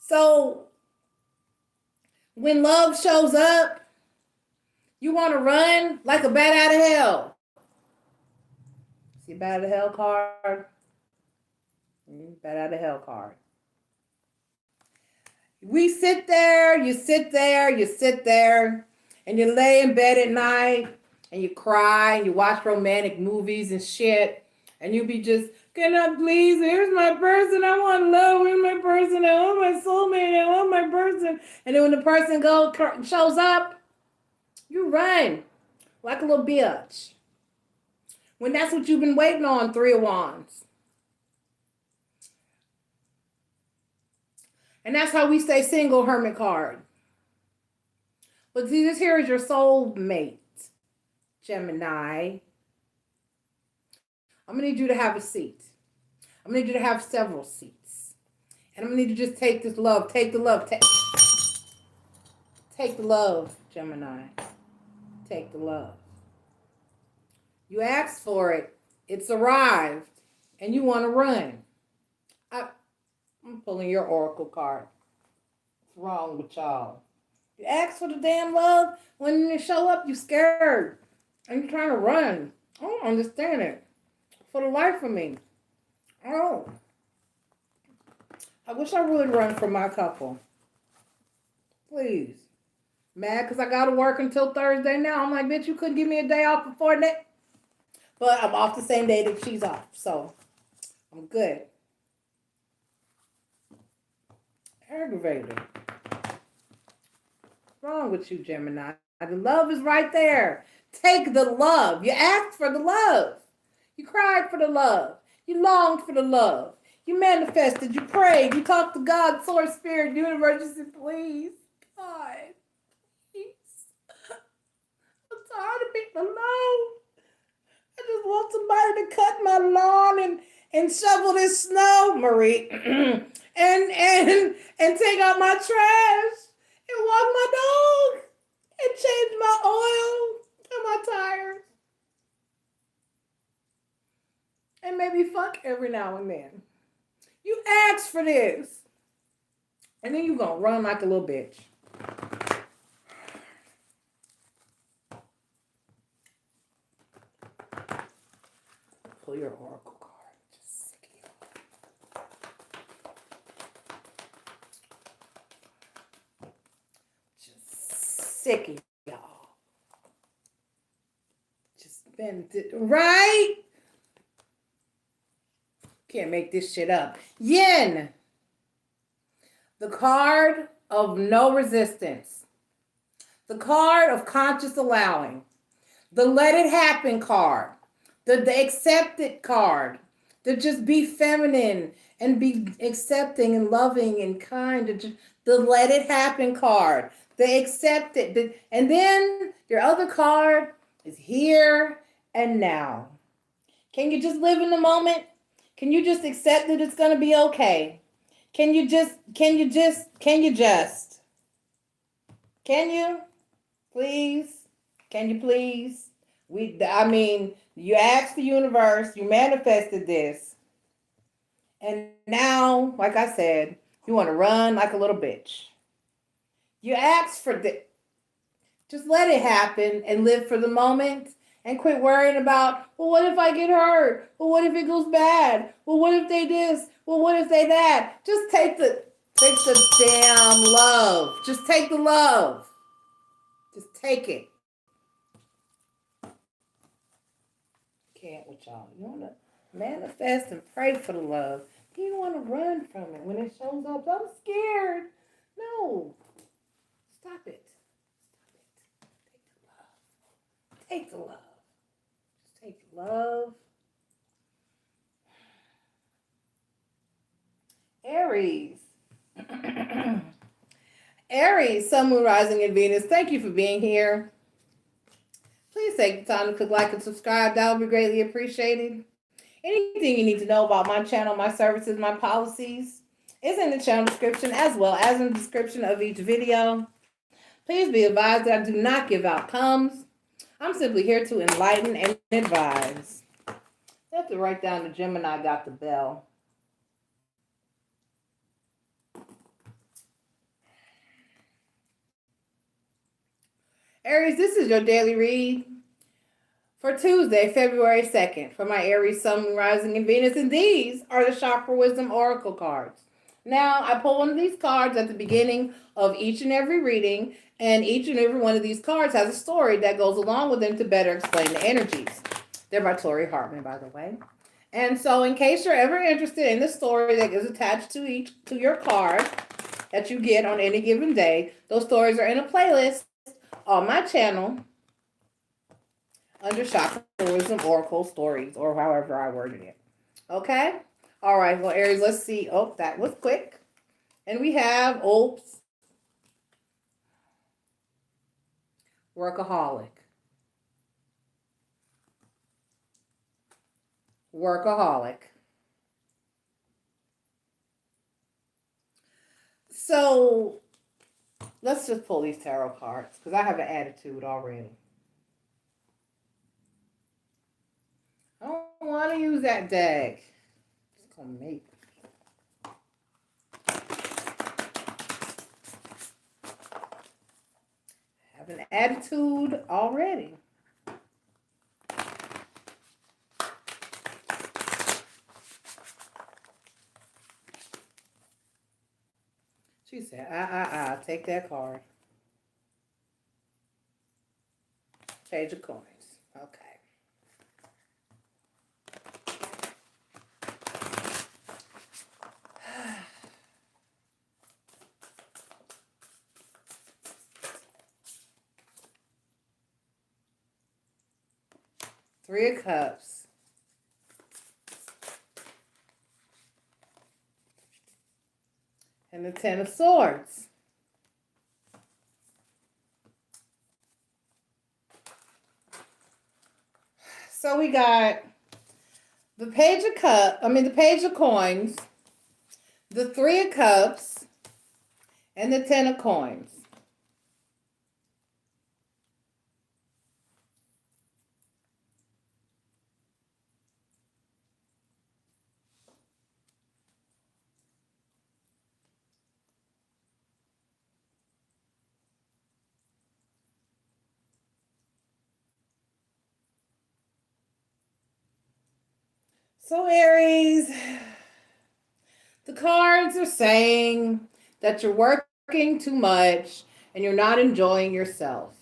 So, when love shows up, you want to run like a bat out of hell. See a bat out of hell card? Bat out of hell card. We sit there, you sit there, you sit there, and you lay in bed at night, and you cry, and you watch romantic movies and shit, and you be just, can I please, here's my person, I want love, where's my person, I want my soulmate, I want my person. And then when the person shows up, you run like a little bitch. When that's what you've been waiting on, 3 of Wands. And that's how we stay single, Hermit card. But see, this here is your soulmate, Gemini. I'm going to need you to have a seat. I'm going to need you to have several seats. And I'm going to need you to just take this love. Take the love. Take the love, Gemini. Take the love. You asked for it. It's arrived. And you want to run. I'm pulling your oracle card. What's wrong with y'all? You ask for the damn love. When you show up, you scared. And you're trying to run. I don't understand it. For the life of me. Oh. I wish I would run for my couple. Please. Mad because I got to work until Thursday now. I'm like, bitch, you couldn't give me a day off before that? But I'm off the same day that she's off. So, I'm good. Aggravated. What's wrong with you, Gemini? The love is right there. Take the love. You asked for the love. You cried for the love. You longed for the love. You manifested. You prayed. You talked to God, Source, Spirit, Universe. You said, please, God, please. I'm tired of being alone. I just want somebody to cut my lawn and shovel this snow, Marie, and take out my trash and walk my dog and change my oil and my tires. and maybe fuck every now and then. You asked for this. And then you're going to run like a little bitch. Pull your oracle card. Just sick of y'all. Just sick of y'all. Just been right. Can't make this shit up. Yin. The card of no resistance. The card of conscious allowing. The let it happen card. The accepted card. The just be feminine and be accepting and loving and kind. The let it happen card. The accepted. And then your other card is here and now. Can you just live in the moment? Can you just accept that it's going to be okay? Can you just? Can you, please? Can you please? You asked the universe, you manifested this. And now, like I said, you want to run like a little bitch. You asked for this. Just let it happen and live for the moment and quit worrying about, well, what if I get hurt? Well, what if it goes bad? Well, what if they this? Well, what if they that? Just take the damn love. Just take the love. Just take it. Can't with y'all. You want to manifest and pray for the love. You don't want to run from it when it shows up. I'm scared. No. Stop it. Take the love. Just take the love. Aries. Aries, Sun, Moon, Rising, and Venus. Thank you for being here. Please take the time to click like and subscribe. That would be greatly appreciated. Anything you need to know about my channel, my services, my policies is in the channel description as well as in the description of each video. Please be advised that I do not give outcomes. I'm simply here to enlighten and advise. I have to write down the Gemini got the bell. Aries, this is your daily read for Tuesday, February 2nd, for my Aries, Sun, Moon, Rising, and Venus. And these are the Chakra Wisdom Oracle cards. Now, I pull one of these cards at the beginning of each and every reading, and each and every one of these cards has a story that goes along with them to better explain the energies. They're by Tori Hartman, by the way. And so in case you're ever interested in the story that is attached to your card that you get on any given day, those stories are in a playlist on my channel under Chakra Wisdom Oracle Stories, or however I worded it. Okay? All right, well, Aries, let's see. Oh, that was quick. And we have, workaholic. Workaholic. So let's just pull these tarot cards because I have an attitude already. I don't want to use that deck. It's going to make me. I have an attitude already. She said, take that card. Page of coins. Okay. Three of Cups. And the Ten of Swords. So we got the Page of Coins, the Three of Cups, and the Ten of Coins. So Aries, the cards are saying that you're working too much and you're not enjoying yourself.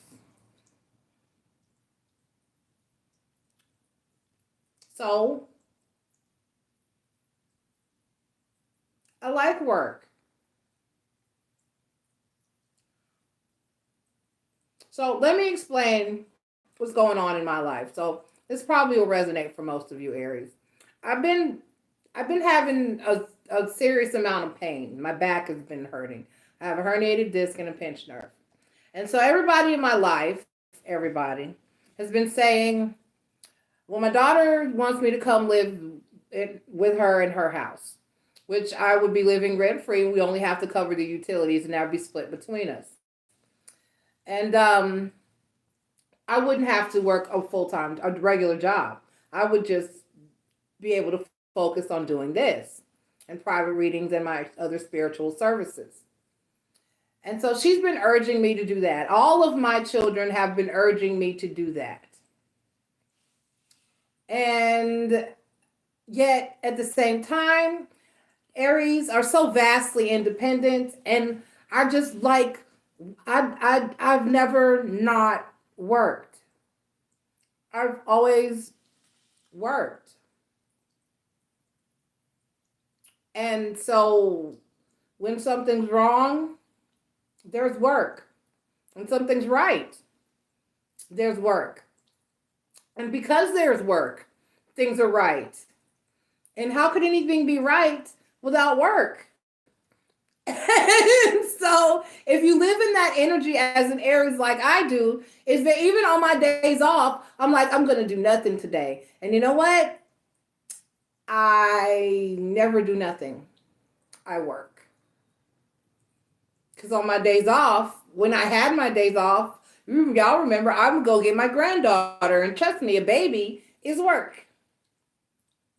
So I like work. So let me explain what's going on in my life. So this probably will resonate for most of you Aries. I've been I've been having a serious amount of pain. My back has been hurting. I have a herniated disc and a pinched nerve. And so everybody in my life, everybody, has been saying, well, my daughter wants me to come live with her in her house, which I would be living rent free. We only have to cover the utilities and that would be split between us. And I wouldn't have to work a full-time, a regular job. I would just be able to focus on doing this and private readings and my other spiritual services. And so she's been urging me to do that. All of my children have been urging me to do that. And yet at the same time, Aries are so vastly independent, and I just like I've never not worked. I've always worked. And so when something's wrong, there's work. When something's right, there's work. And because there's work, things are right. And how could anything be right without work? And so if you live in that energy as an Aries like I do, is that even on my days off, I'm like, I'm going to do nothing today. And you know what? I never do nothing. I work. Because on my days off, when I had my days off, y'all remember, I would go get my granddaughter. And trust me, a baby is work.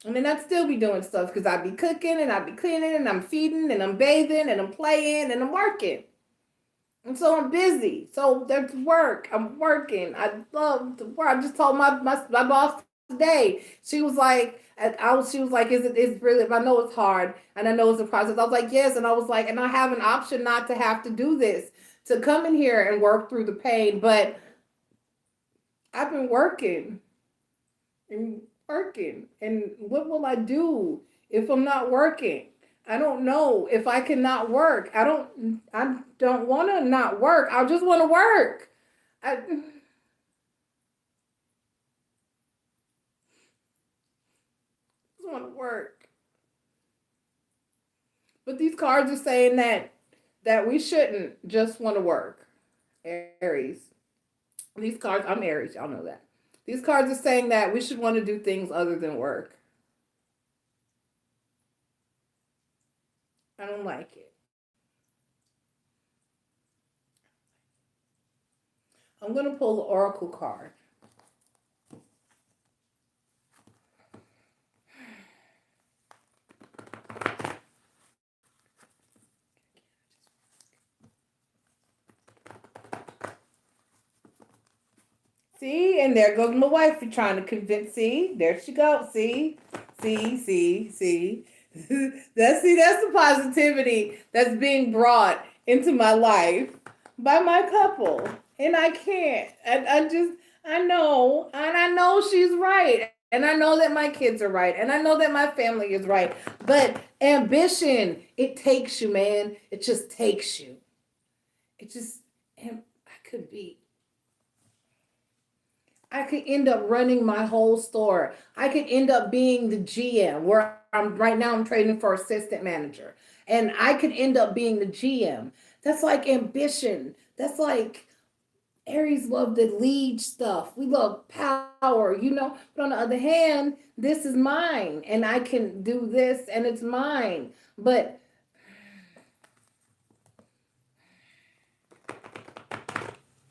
And then I'd still be doing stuff because I'd be cooking and I'd be cleaning and I'm feeding and I'm bathing and I'm playing and I'm working. And so I'm busy. So there's work. I'm working. I love to work. I just told my boss today. She was like, she was like, it's really, I know it's hard and I know it's a process. I was like, yes. And I was like, and I have an option not to have to do this, to come in here and work through the pain. But I've been working and working. And what will I do if I'm not working? I don't know if I cannot work. I don't want to not work. I just want to work. I just want to work. But these cards are saying that we shouldn't just want to work. Aries. These cards, I'm Aries, y'all know that. These cards are saying that we should want to do things other than work. I don't like it. I'm going to pull the Oracle card. See, and there goes my wife trying to convince. See, there she goes. See. That's the positivity that's being brought into my life by my couple, and I can't. I know, and I know she's right, and I know that my kids are right, and I know that my family is right. But ambition, it takes you, man. It just takes you. I could end up running my whole store. I could end up being the GM where I'm right now. I'm training for assistant manager, and I could end up being the GM. That's like ambition. That's like Aries love the lead stuff. We love power, you know. But on the other hand, this is mine, and I can do this, and it's mine. But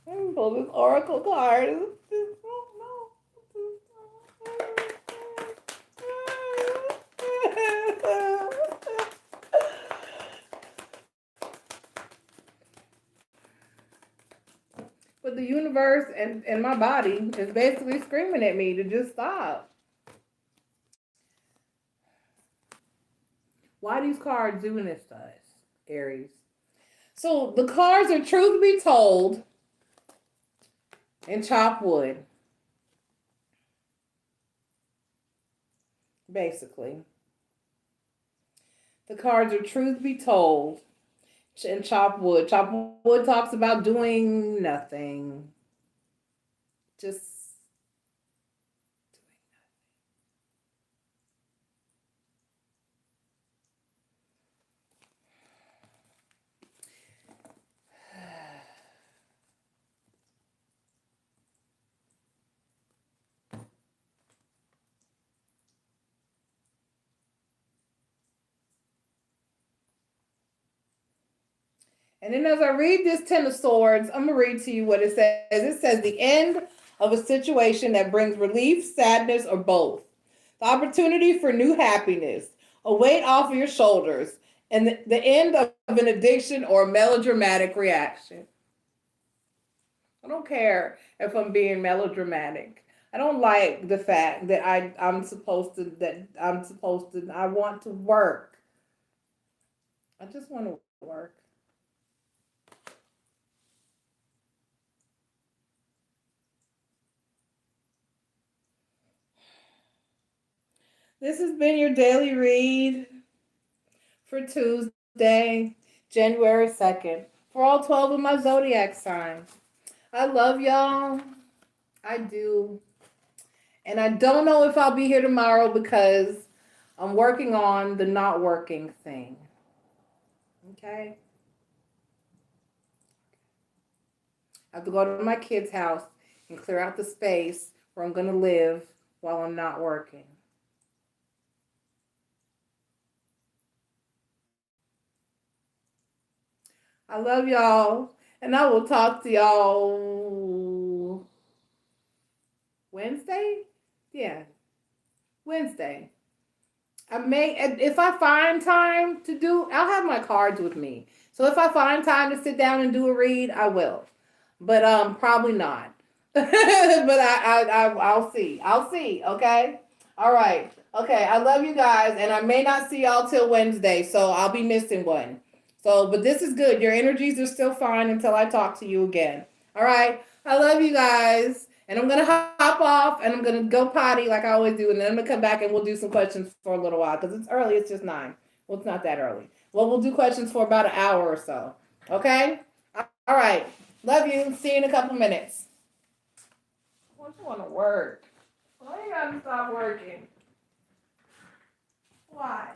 pull this oracle card. But the universe and my body is basically screaming at me to just stop. Why these cards doing this to us, Aries? So the cards are, truth be told, and chop wood. Basically. The cards are, truth be told, and chop wood. Chop wood talks about doing nothing. Just And then as I read this Ten of Swords, I'm going to read to you what it says. It says the end of a situation that brings relief, sadness, or both. The opportunity for new happiness, a weight off of your shoulders, and the end of an addiction or a melodramatic reaction. I don't care if I'm being melodramatic. I don't like the fact that I want to work. I just want to work. This has been your daily read for Tuesday, January 2nd, for all 12 of my zodiac signs. I love y'all. I do. And I don't know if I'll be here tomorrow because I'm working on the not working thing. Okay? I have to go to my kid's house and clear out the space where I'm going to live while I'm not working. I love y'all, and I will talk to y'all Wednesday? Yeah, Wednesday. If I find time to do, I'll have my cards with me. So if I find time to sit down and do a read, I will. But probably not. But I'll see. I'll see. Okay. All right. Okay. I love you guys, and I may not see y'all till Wednesday, so I'll be missing one. So, but this is good. Your energies are still fine until I talk to you again. All right. I love you guys. And I'm going to hop off and I'm going to go potty like I always do. And then I'm going to come back and we'll do some questions for a little while because it's early. It's just 9. Well, it's not that early. Well, we'll do questions for about an hour or so. Okay? All right. Love you. See you in a couple minutes. I just want to work. Why you got to stop working? Why?